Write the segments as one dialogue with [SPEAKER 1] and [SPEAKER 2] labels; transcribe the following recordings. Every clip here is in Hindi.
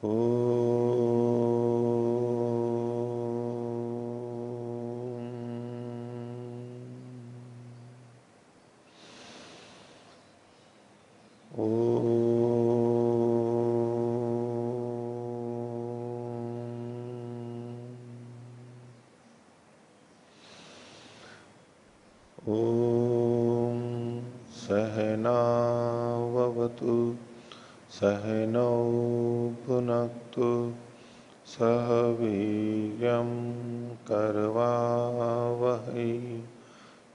[SPEAKER 1] ओ ॐ सहनाववतु सहनौ भुनक्तु सह वीर्यं करवावहै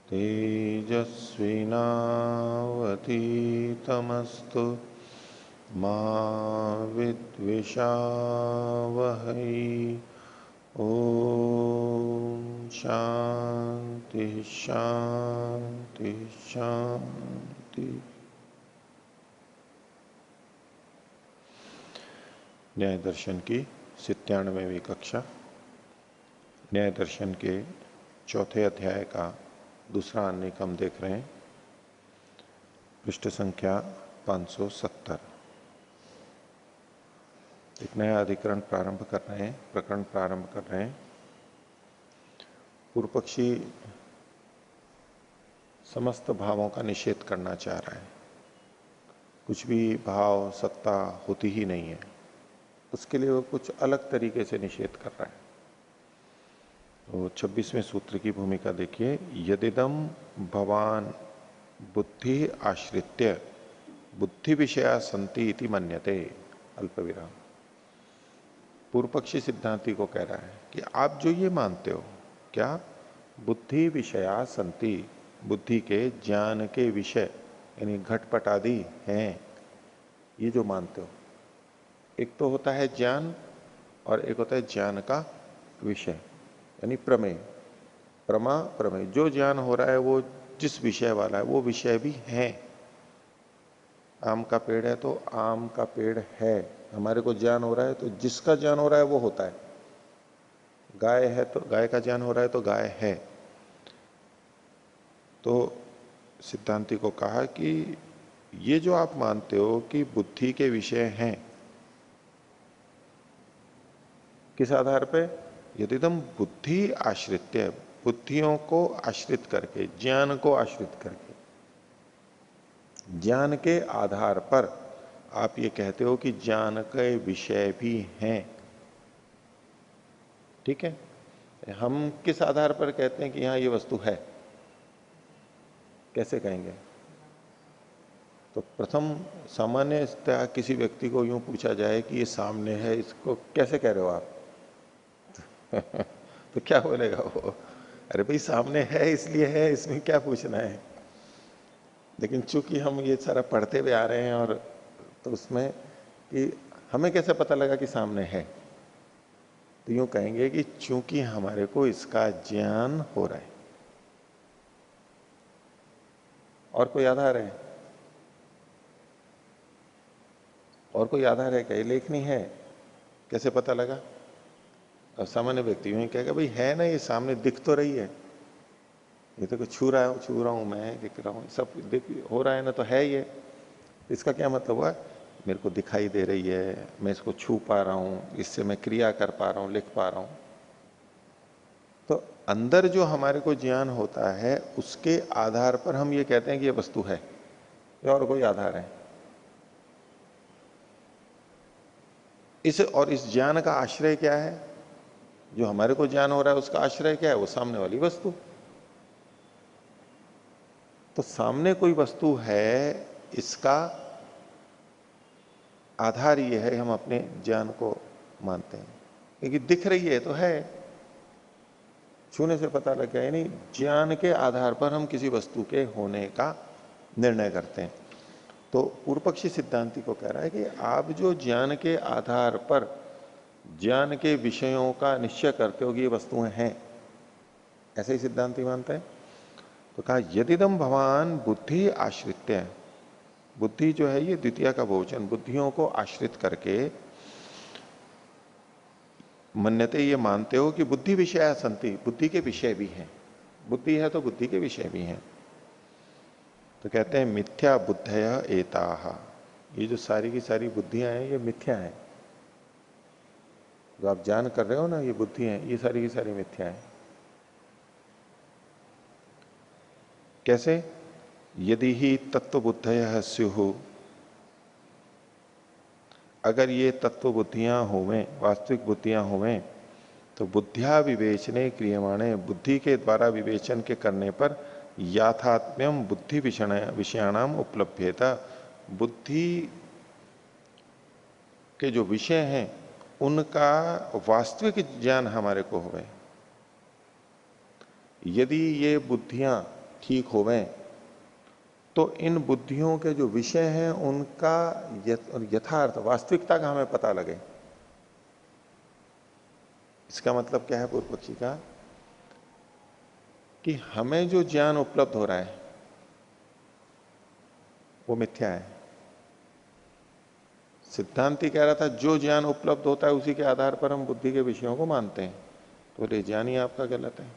[SPEAKER 1] तेजस्विनावतीतमस्तु मा विद्विषावहै। ओम शांति शांति शांति। न्याय दर्शन की 97वीं कक्षा, न्याय दर्शन के चौथे अध्याय का दूसरा अन्य हम देख रहे हैं। पृष्ठ संख्या 570। एक नया अधिकरण प्रारंभ कर रहे हैं, प्रकरण प्रारंभ कर रहे हैं। पूर्व पक्षी समस्त भावों का निषेध करना चाह रहा है। कुछ भी भाव सत्ता होती ही नहीं है, उसके लिए वो कुछ अलग तरीके से निषेध कर रहा है। तो 26वें सूत्र की भूमिका देखिए। यदिदम भवान बुद्धि आश्रित्य बुद्धि विषया संति इति मन्यते अल्प विराम। पूर्व पक्षी सिद्धांति को कह रहा है कि आप जो ये मानते हो, क्या बुद्धि विषया संति, बुद्धि के ज्ञान के विषय यानी घटपट आदि हैं, ये जो मानते हो, एक तो होता है ज्ञान और एक होता है ज्ञान का विषय यानी प्रमेय। प्रमा प्रमेय, जो ज्ञान हो रहा है वो जिस विषय वाला है वो विषय भी है। आम का पेड़ है तो आम का पेड़ है, हमारे को ज्ञान हो रहा है तो जिसका ज्ञान हो रहा है वो होता है। गाय है तो गाय का ज्ञान हो रहा है तो गाय है। तो सिद्धांति को कहा कि ये जो आप मानते हो कि बुद्धि के विषय हैं, किस आधार पे? यदिदम बुद्धि आश्रित्य, बुद्धियों को आश्रित करके, ज्ञान को आश्रित करके, ज्ञान के आधार पर आप ये कहते हो कि ज्ञान के विषय भी हैं। ठीक है, हम किस आधार पर कहते हैं कि यहां ये वस्तु है? कैसे कहेंगे? तो प्रथम सामान्यतः किसी व्यक्ति को यूं पूछा जाए कि ये सामने है, इसको कैसे कह रहे हो आप? तो क्या बोलेगा वो? अरे भाई सामने है इसलिए है, इसमें क्या पूछना है। लेकिन चूंकि हम ये सारा पढ़ते हुए आ रहे हैं और तो उसमें कि हमें कैसे पता लगा कि सामने है, तो यूं कहेंगे कि चूंकि हमारे को इसका ज्ञान हो रहा है। और कोई आधार है? और कोई आधार है? क्या लेखनी है? कैसे पता लगा? अब सामान्य व्यक्ति यूं कहेगा भाई है ना, ये सामने दिख तो रही है, ये तो कुछ छू रहा है, छू रहा हूं मैं, दिख रहा हूं, सब दिख हो रहा है ना, तो है ये। इसका क्या मतलब हुआ? मेरे को दिखाई दे रही है, मैं इसको छू पा रहा हूं, इससे मैं क्रिया कर पा रहा हूं, लिख पा रहा हूं। तो अंदर जो हमारे को ज्ञान होता है उसके आधार पर हम ये कहते हैं कि ये वस्तु है, या और कोई आधार है? इस ज्ञान का आश्रय क्या है? जो हमारे को ज्ञान हो रहा है उसका आश्रय क्या है? वो सामने वाली वस्तु। तो सामने कोई वस्तु है, इसका आधार ये है, हम अपने ज्ञान को मानते हैं क्योंकि दिख रही है तो है, छूने से पता लग गया। यानी ज्ञान के आधार पर हम किसी वस्तु के होने का निर्णय करते हैं। तो पूर्व पक्षी सिद्धांति को कह रहा है कि आप जो ज्ञान के आधार पर ज्ञान के विषयों का निश्चय करते हो कि ये वस्तुएं हैं, ऐसे ही सिद्धांति मानते हैं। तो कहा यदिदम भवान बुद्धि आश्रित्य, बुद्धि जो है ये द्वितीय का बहुवचन, बुद्धियों को आश्रित करके मन्यते, ये मानते हो कि बुद्धि विषय संति, बुद्धि के विषय भी हैं। बुद्धि है तो बुद्धि के विषय भी हैं। तो कहते हैं मिथ्या बुद्धय एताहा, ये जो सारी की सारी बुद्धियां हैं ये मिथ्या हैं। जो आप ज्ञान कर रहे हो ना, ये बुद्धि है, ये सारी की सारी मिथ्या है। कैसे? यदि ही तत्व बुद्धयः स्युः, अगर ये तत्व बुद्धियां होवें, वास्तविक बुद्धियां होवें, तो बुद्धिया विवेचने क्रियमाणे, बुद्धि के द्वारा विवेचन के करने पर याथात्म्यम बुद्धि विषयाणाम उपलभ्यता, बुद्धि के जो विषय हैं उनका वास्तविक ज्ञान हमारे को होवे। यदि ये बुद्धियां ठीक होवें तो इन बुद्धियों के जो विषय हैं उनका यथार्थ वास्तविकता का हमें पता लगे। इसका मतलब क्या है पूर्व पक्षी का? कि हमें जो ज्ञान उपलब्ध हो रहा है वो मिथ्या है। सिद्धांति कह रहा था जो ज्ञान उपलब्ध होता है उसी के आधार पर हम बुद्धि के विषयों को मानते हैं, तो ये ज्ञान ही आपका गलत है।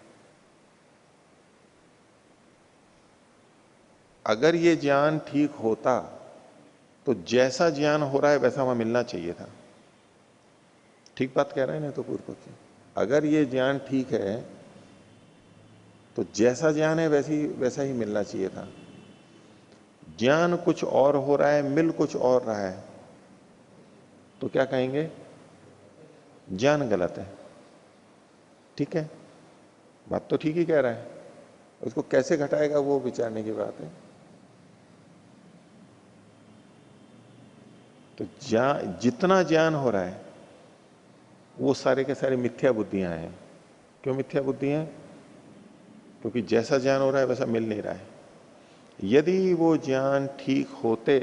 [SPEAKER 1] अगर ये ज्ञान ठीक होता तो जैसा ज्ञान हो रहा है वैसा हमें मिलना चाहिए था। ठीक बात कह रहे हैं ना तो पूर्व पक्षी? अगर ये ज्ञान ठीक है तो जैसा ज्ञान है वैसा ही मिलना चाहिए था। ज्ञान कुछ और हो रहा है, मिल कुछ और रहा है, तो क्या कहेंगे? ज्ञान गलत है। ठीक है, बात तो ठीक ही कह रहा है, उसको कैसे घटाएगा वो विचारने की बात है। तो जितना ज्ञान हो रहा है वो सारे के सारे मिथ्या बुद्धियां हैं। क्यों मिथ्या बुद्धि हैं? क्योंकि जैसा ज्ञान हो रहा है वैसा मिल नहीं रहा है। यदि वो ज्ञान ठीक होते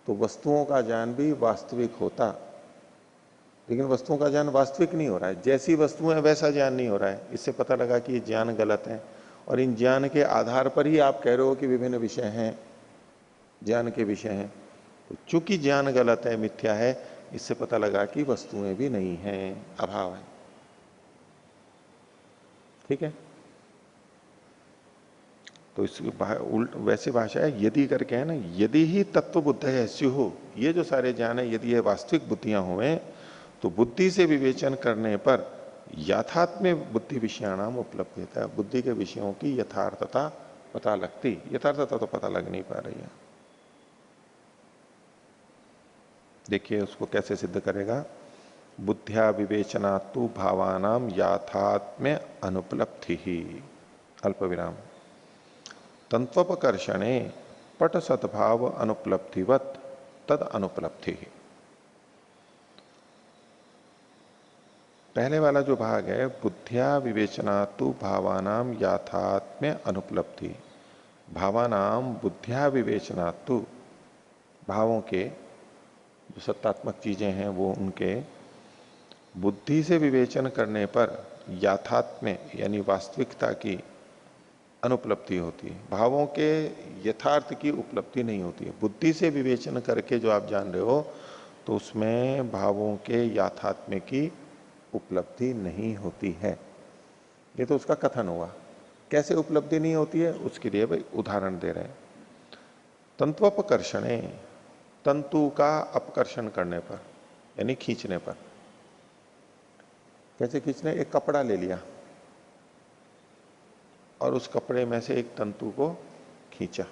[SPEAKER 1] तो वस्तुओं का ज्ञान भी वास्तविक होता, लेकिन वस्तुओं का ज्ञान वास्तविक नहीं हो रहा है। जैसी वस्तुएं वैसा ज्ञान नहीं हो रहा है। इससे पता लगा कि ये ज्ञान गलत है, और इन ज्ञान के आधार पर ही आप कह रहे हो कि विभिन्न विषय हैं, ज्ञान के विषय हैं। तो चूंकि ज्ञान गलत है, मिथ्या है, इससे पता लगा कि वस्तुएं भी नहीं हैं, अभाव है। ठीक है, तो इसकी उल्ट वैसे भाषा है यदि करके है ना, यदि ही तत्व बुद्ध है स्युः, ये जो सारे ज्ञान है यदि ये वास्तविक बुद्धियां हुए तो बुद्धि से विवेचन करने पर यथात्म्य बुद्धि विषयाणाम उपलब्धता, बुद्धि के विषयों की यथार्थता पता लगती। यथार्थता तो पता लग नहीं पा रही है। देखिए उसको कैसे सिद्ध करेगा। बुद्धिया विवेचना तु भावानाम याथात्म्य अनुपलब्धि ही, अल्प विराम, तंत्वपकर्षणे पट सद्भाव अनुपलब्धिवत तद अनुपलब्धि। पहले वाला जो भाग है, बुद्धिया विवेचना तु भावानाम याथात्म्य अनुपलब्धि, भावानाम बुद्धिया विवेचना तु, भावों के जो सत्तात्मक चीजें हैं वो उनके बुद्धि से विवेचन करने पर याथात्म्य यानी वास्तविकता की अनुपलब्धि होती है। भावों के यथार्थ की उपलब्धि नहीं होती है। बुद्धि से विवेचन करके जो आप जान रहे हो तो उसमें भावों के याथात्म्य की उपलब्धि नहीं होती है। ये तो उसका कथन हुआ। कैसे उपलब्धि नहीं होती है उसके लिए भाई उदाहरण दे रहे हैं। तंत्वपकर्षणे, तंतु का अपकर्षण करने पर यानी खींचने पर। कैसे खींचने? एक कपड़ा ले लिया और उस कपड़े में से एक तंतु को खींचा,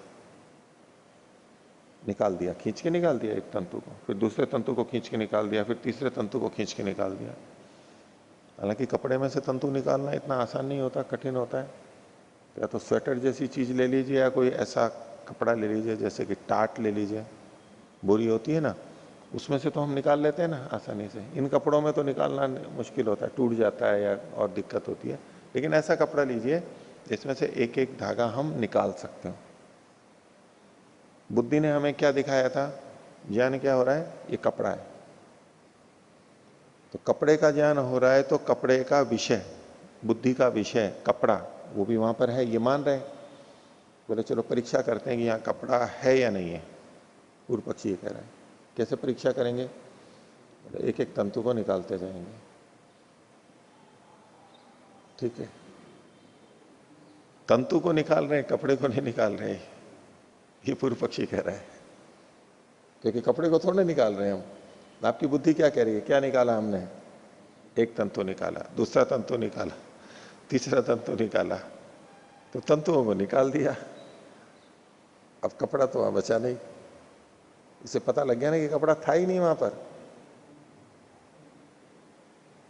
[SPEAKER 1] निकाल दिया, खींच के निकाल दिया एक तंतु को, फिर दूसरे तंतु को खींच के निकाल दिया, फिर तीसरे तंतु को खींच के निकाल दिया। हालांकि कपड़े में से तंतु निकालना इतना आसान नहीं होता, कठिन होता है। या तो स्वेटर जैसी चीज ले लीजिए या कोई ऐसा कपड़ा ले लीजिए जैसे कि टाट ले लीजिए, बोरी होती है ना, उसमें से तो हम निकाल लेते हैं ना आसानी से। इन कपड़ों में तो निकालना मुश्किल होता है, टूट जाता है या और दिक्कत होती है। लेकिन ऐसा कपड़ा लीजिए जिसमें से एक एक धागा हम निकाल सकते हो। बुद्धि ने हमें क्या दिखाया था? ज्ञान क्या हो रहा है? ये कपड़ा है, तो कपड़े का ज्ञान हो रहा है, तो कपड़े का विषय, बुद्धि का विषय कपड़ा, वो भी वहां पर है, ये मान रहे। बोले चलो परीक्षा करते हैं कि यहाँ कपड़ा है या नहीं है। पूर्व पक्षी ये कह रहा है। कैसे परीक्षा करेंगे? बोले एक एक तंतु को निकालते जाएंगे। ठीक है, तंतु को निकाल रहे हैं, कपड़े को नहीं निकाल रहे, ये पूर्व पक्षी कह रहा है। क्योंकि कपड़े को थोड़े निकाल रहे हैं हम। आपकी बुद्धि क्या कह रही है? क्या निकाला हमने? एक तंतु निकाला, दूसरा तंतु निकाला, तीसरा तंतु निकाला, तो तंतुओं को निकाल दिया। अब कपड़ा तो वहां बचा नहीं। इसे पता लग गया ना कि कपड़ा था ही नहीं वहां पर,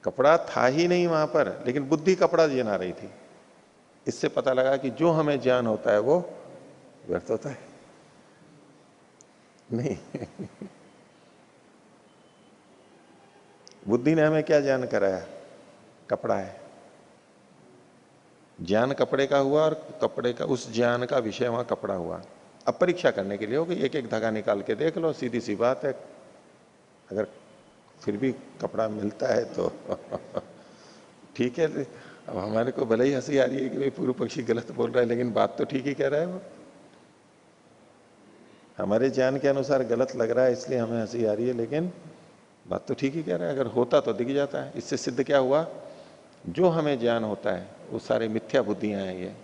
[SPEAKER 1] कपड़ा था ही नहीं वहां पर, लेकिन बुद्धि कपड़ा बना रही थी। इससे पता लगा कि जो हमें ज्ञान होता है वो व्यर्थ होता है नहीं। बुद्धि ने हमें क्या ज्ञान कराया? कपड़ा है। ज्ञान कपड़े का हुआ और कपड़े का, उस ज्ञान का विषय वहां कपड़ा हुआ। अब परीक्षा करने के लिए हो कि एक एक धागा निकाल के देख लो, सीधी सी बात है। अगर फिर भी कपड़ा मिलता है तो ठीक है। अब हमारे को भले ही हंसी आ रही है कि भाई पूर्व पक्षी गलत बोल रहा है, लेकिन बात तो ठीक ही कह रहा है वो। हमारे ज्ञान के अनुसार गलत लग रहा है इसलिए हमें हंसी आ रही है, लेकिन बात तो ठीक ही कह रहा है। अगर होता तो दिख जाता है। इससे सिद्ध क्या हुआ? जो हमें ज्ञान होता है वो सारे मिथ्या बुद्धियां हैं ये।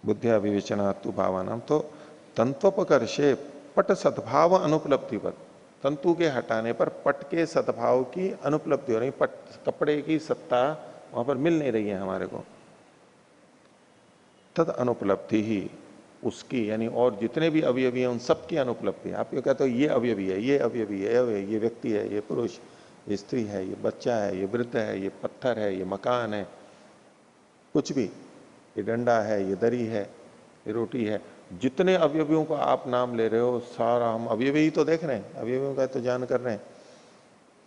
[SPEAKER 1] बुद्धिया विवेचना तु भावानाम, तो तंत्वोपकर्षे पट सद्भाव अनुपलब्धि पर, तंतु के हटाने पर पट के सद्भाव की अनुपलब्धि हो रही। पट, कपड़े की सत्ता वहां पर मिल नहीं रही है हमारे को। तद अनुपलब्धि ही उसकी, यानी और जितने भी अवयवी हैं उन सब की अनुपलब्धि। आप ये कहते हो ये अवयवी है, ये अवयवी है, ये व्यक्ति है, ये पुरुष, ये स्त्री है, ये बच्चा है, ये वृद्ध है, ये पत्थर है, ये मकान है, कुछ भी, ये डंडा है, ये दरी है, ये रोटी है, जितने अवयवियों को आप नाम ले रहे हो सारा हम अवयवी ही तो देख रहे हैं, अवयवियों का तो ज्ञान कर रहे हैं।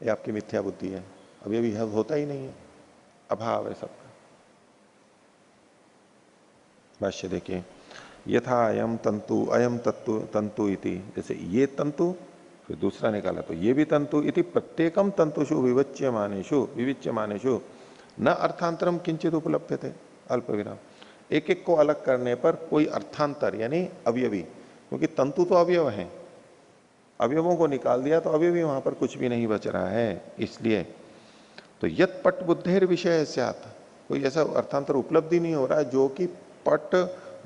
[SPEAKER 1] ये आपकी मिथ्या बुद्धि है। अवयवी है होता ही नहीं है, अभाव है सबका। भाष्य देखिए, यथा अयम तंतु अयम तत्व तंतु इति, जैसे ये तंतु, फिर दूसरा निकाला तो ये भी तंतु, इति प्रत्येकम तंतुषु विविच्यमानेषु न अर्थांतरम किंचित उपलब्ध थे। अल्प विराम, एक एक को अलग करने पर कोई अर्थांतर यानी अवयवी, क्योंकि तंतु तो अवयव हैं, अवयवों को निकाल दिया तो अवयवी वहां पर कुछ भी नहीं बच रहा है। इसलिए तो यत पट बुद्धेर विषय स्यात्, कोई ऐसा अर्थांतर उपलब्धि नहीं हो रहा है जो कि पट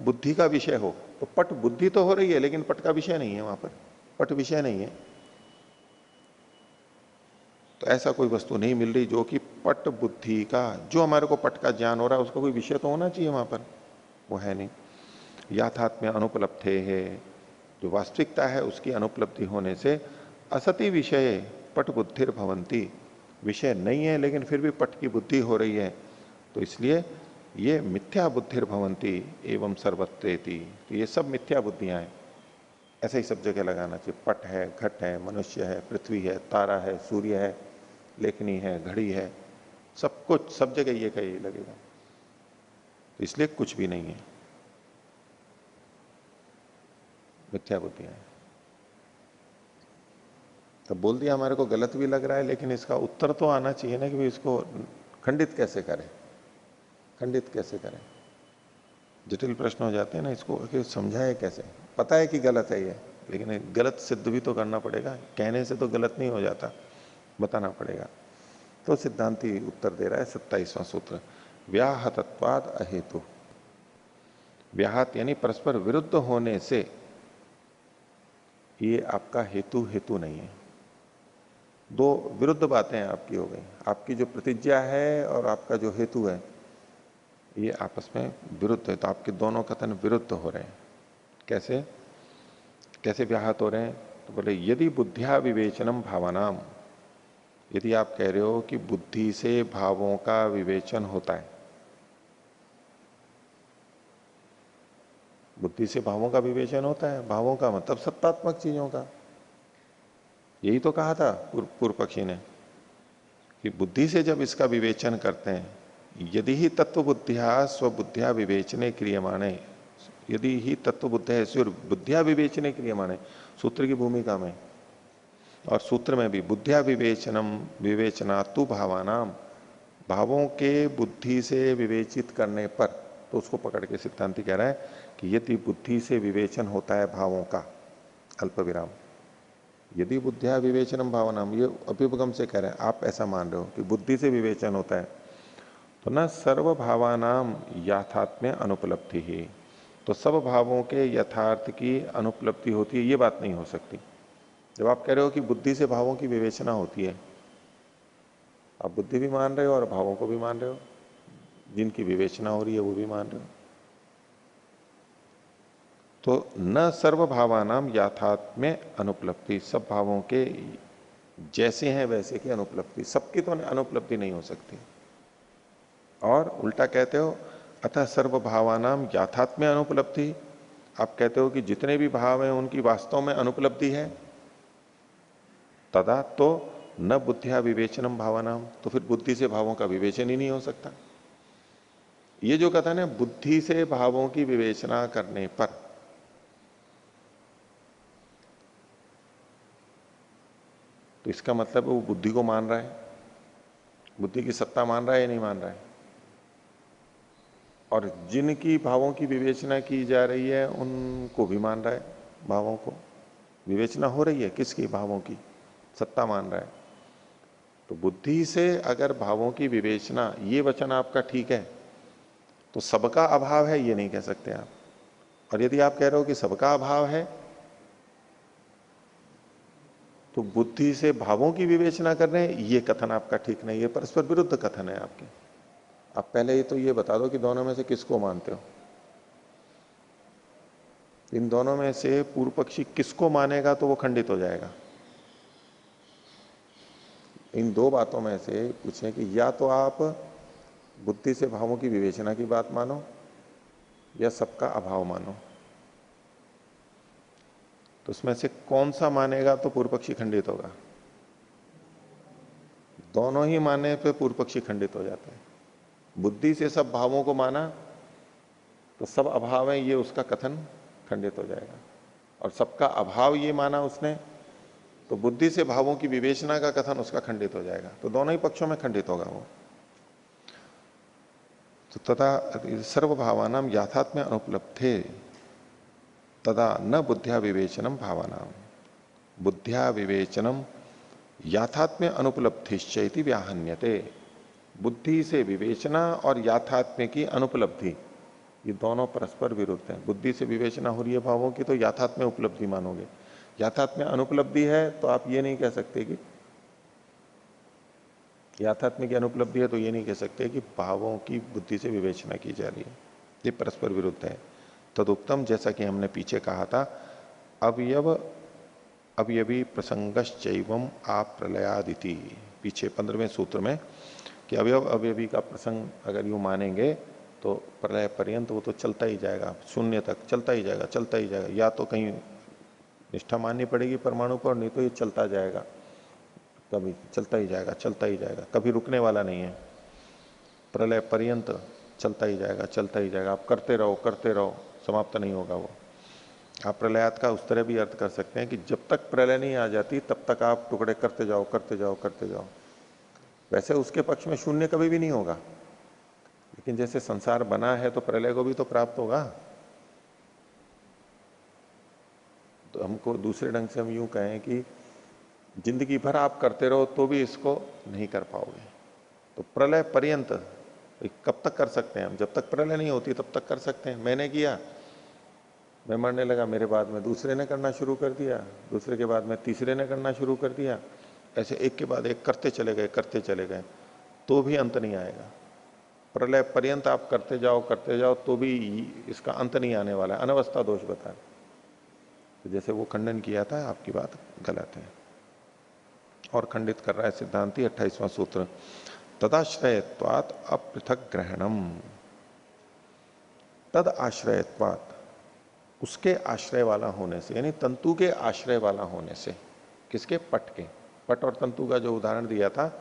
[SPEAKER 1] बुद्धि का विषय हो। तो पट बुद्धि तो हो रही है लेकिन पट का विषय नहीं है वहां पर, पट विषय नहीं है। तो ऐसा कोई वस्तु नहीं मिल रही जो कि पट बुद्धि का, जो हमारे को पट का ज्ञान हो रहा है उसका कोई विषय तो होना चाहिए वहां पर, वो है नहीं। याथात्म्य अनुपलब्धे है, जो वास्तविकता है उसकी अनुपलब्धि होने से असति विषय पट बुद्धिर भवंती, विषय नहीं है लेकिन फिर भी पट की बुद्धि हो रही है, तो इसलिए ये मिथ्या बुद्धिर भवंती एवं सर्वत्रेति, तो ये सब मिथ्या बुद्धियां हैं। ऐसे ही सब जगह लगाना चाहिए। पट है, घट है, मनुष्य है, पृथ्वी है, तारा है, सूर्य है, लेखनी है, घड़ी है, सब कुछ सब जगह ये का ये लगेगा। तो इसलिए कुछ भी नहीं है, मिथ्या बुद्धियां हैं। तो बोल दिया हमारे को गलत भी लग रहा है, लेकिन इसका उत्तर तो आना चाहिए ना कि इसको खंडित कैसे करें, खंडित कैसे करें। जटिल प्रश्न हो जाते हैं ना, इसको समझाए कैसे। पता है कि गलत है ये, लेकिन गलत सिद्ध भी तो करना पड़ेगा, कहने से तो गलत नहीं हो जाता, बताना पड़ेगा। तो सिद्धांति उत्तर दे रहा है 27वां सूत्र, व्याहतत्वाद अहेतु। व्याहत यानी परस्पर विरुद्ध होने से ये आपका हेतु हेतु नहीं है। दो विरुद्ध बातें आपकी हो गई, आपकी जो प्रतिज्ञा है और आपका जो हेतु है ये आपस में विरुद्ध है, तो आपके दोनों कथन विरुद्ध हो रहे हैं। कैसे कैसे व्याहत हो रहे हैं? तो बोले यदि बुद्धिया विवेचनम भावनाम, यदि आप कह रहे हो कि बुद्धि से भावों का विवेचन होता है, बुद्धि से भावों का विवेचन होता है, भावों का मतलब सत्तात्मक चीजों का, यही तो कहा था पूर्व पक्षी ने कि बुद्धि से जब इसका विवेचन करते हैं, यदि ही तत्व बुद्धिया स्वबुद्धिया विवेचने क्रियमाणे, यदि ही तत्व बुद्धिया बुद्धिया विवेचने क्रियमाणे, सूत्र की भूमिका में और सूत्र में भी बुद्धिया विवेचनम विवेचना तु भावानाम, भावों के बुद्धि से विवेचित करने पर, तो उसको पकड़ के सिद्धांति कह रहा है कि यदि बुद्धि से विवेचन होता है भावों का, अल्प विराम, यदि बुद्धिया विवेचनम भावनाम, ये अभ्युपगम से कह रहे हैं, आप ऐसा मान रहे हो कि बुद्धि से विवेचन होता है, तो न सर्व भावानाम यथात्म्य अनुपलब्धि ही, तो सब भावों के यथार्थ की अनुपलब्धि होती है, ये बात नहीं हो सकती। जब आप कह रहे हो कि बुद्धि से भावों की विवेचना होती है, आप बुद्धि भी मान रहे हो और भावों को भी मान रहे हो, जिनकी विवेचना हो रही है वो भी मान रहे हो। तो न सर्व भावानाम याथात्म्य अनुपलब्धि, सब भावों के जैसे हैं वैसे की अनुपलब्धि, सबकी तो अनुपलब्धि नहीं हो सकती। और उल्टा कहते हो अतः सर्व भावानाम याथात्म्य अनुपलब्धि, आप कहते हो कि जितने भी भाव हैं उनकी वास्तव में अनुपलब्धि है। तदा तो न बुद्धिया विवेचनम भावनाम, तो फिर बुद्धि से भावों का विवेचन ही नहीं हो सकता। ये जो कथन है बुद्धि से भावों की विवेचना करने पर, तो इसका मतलब वो बुद्धि को मान रहा है, बुद्धि की सत्ता मान रहा है या नहीं मान रहा है। और जिनकी भावों की विवेचना की जा रही है उनको भी मान रहा है, भावों को विवेचना हो रही है किसकी, भावों की, सत्ता मान रहा है। तो बुद्धि से अगर भावों की विवेचना, ये वचन आपका ठीक है, तो सबका अभाव है ये नहीं कह सकते आप। और यदि आप कह रहे हो कि सबका अभाव है, तो बुद्धि से भावों की विवेचना कर रहे हैं, ये कथन आपका ठीक नहीं है, परस्पर विरुद्ध कथन है आपके। आप पहले ये तो ये बता दो कि दोनों में से किसको मानते हो। इन दोनों में से पूर्व पक्षी किसको मानेगा तो वो खंडित हो जाएगा। इन दो बातों में से पूछें कि या तो आप बुद्धि से भावों की विवेचना की बात मानो या सबका अभाव मानो, तो उसमें से कौन सा मानेगा तो पूर्व पक्षी खंडित होगा। दोनों ही मानने पे पूर्व पक्षी खंडित हो जाता है। बुद्धि से सब भावों को माना तो सब अभाव है ये उसका कथन खंडित हो जाएगा, और सबका अभाव ये माना उसने तो बुद्धि से भावों की विवेचना का कथन उसका खंडित हो जाएगा। तो दोनों ही पक्षों में खंडित होगा वो। तो तथा सर्वभावानाम याथात्म्य अनुपलब्धे तदा न बुद्धिया विवेचनम भावानाम, बुद्धिया विवेचनम याथात्म्य अनुपलब्धिश्चैति व्याहन्यते। बुद्धि से विवेचना और याथात्म्य की अनुपलब्धि, ये दोनों परस्पर विरुद्ध हैं। बुद्धि से विवेचना हो रही है भावों की तो याथात्म्य उपलब्धि मानोगे, याथात्म्य अनुपलब्धि है तो आप ये नहीं कह सकते कि याथात्म्य की अनुपलब्धि है, तो ये नहीं कह सकते कि भावों की बुद्धि से विवेचना की जा रही है। ये परस्पर विरुद्ध है। तदुक्तम, जैसा कि हमने पीछे कहा था, अवयव अवयवी प्रसंगश्चैवम आप प्रलयादिति, पीछे 15वें सूत्र में, कि अवयव अवयवी का प्रसंग अगर यूं मानेंगे तो प्रलय पर्यंत वो तो चलता ही जाएगा, शून्य तक चलता ही जाएगा, चलता ही जाएगा। या तो कहीं निष्ठा माननी पड़ेगी परमाणु पर, नहीं तो ये चलता जाएगा, कभी चलता ही जाएगा, चलता ही जाएगा, कभी रुकने वाला नहीं है। प्रलय पर्यंत चलता ही जाएगा, चलता ही जाएगा। आप करते रहो, समाप्त नहीं होगा वो। आप प्रलयात का उस तरह भी अर्थ कर सकते हैं कि जब तक प्रलय नहीं आ जाती तब तक आप टुकड़े करते जाओ, करते जाओ, करते जाओ। वैसे उसके पक्ष में शून्य कभी भी नहीं होगा, लेकिन जैसे संसार बना है तो प्रलय को भी तो प्राप्त होगा। तो हमको दूसरे ढंग से हम यूं कहें कि जिंदगी भर आप करते रहो तो भी इसको नहीं कर पाओगे। तो प्रलय पर्यंत कब तक कर सकते हैं हम, जब तक प्रलय नहीं होती तब तक कर सकते हैं। मैंने किया, मैं मरने लगा, मेरे बाद में दूसरे ने करना शुरू कर दिया, दूसरे के बाद में तीसरे ने करना शुरू कर दिया, ऐसे एक के बाद एक करते चले गए, करते चले गए, तो भी अंत नहीं आएगा। प्रलय पर्यंत आप करते जाओ तो भी इसका अंत नहीं आने वाला है। अनवस्था दोष बता, तो जैसे वो खंडन किया था, आपकी बात गलत है। और खंडित कर रहा है सिद्धांति 28वां सूत्र, तदाश्रयत्वात् अपृथक ग्रहणम, तद आश्रयत्वात्, उसके आश्रय वाला होने से, यानी तंतु के आश्रय वाला होने से। किसके? पट के। पट और तंतु का जो उदाहरण दिया था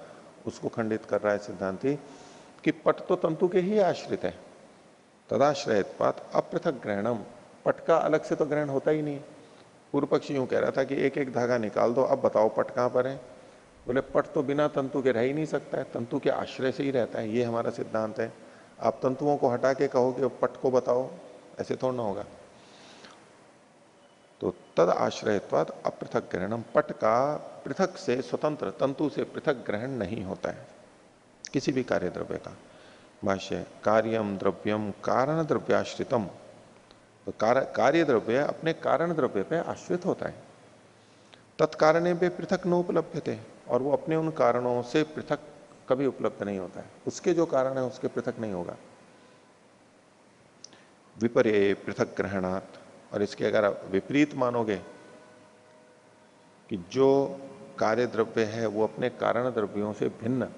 [SPEAKER 1] उसको खंडित कर रहा है सिद्धांति कि पट तो तंतु के ही आश्रित है। तदाश्रयत्वात् अपृथक ग्रहणम, पट का अलग से तो ग्रहण होता ही नहीं। पूर्व पक्षी यूं कह रहा था कि एक एक धागा निकाल दो, अब बताओ पट कहां पर है। बोले पट तो बिना तंतु के रह ही नहीं सकता है, तंतु के आश्रय से ही रहता है, ये हमारा सिद्धांत है। आप तंतुओं को हटा के कहो कि पट को बताओ, ऐसे थोड़ा ना होगा। तो तद आश्रयत्वाद अपृथक ग्रहणम, पट का पृथक से, स्वतंत्र तंतु से पृथक ग्रहण नहीं होता है किसी भी कार्य द्रव्य का। भाष्य, कार्यम द्रव्यम कारण द्रव्याश्रितम, तो कार्य द्रव्य अपने कारण द्रव्य पे आश्रित होता है। तत्कारणे पे पृथक न उपलब्ध थे, और वो अपने उन कारणों से पृथक कभी उपलब्ध नहीं होता है, उसके जो कारण है उसके पृथक नहीं होगा। विपर्य पृथक ग्रहणात्, और इसके अगर आप विपरीत मानोगे कि जो कार्य द्रव्य है वो अपने कारण द्रव्यों से भिन्न,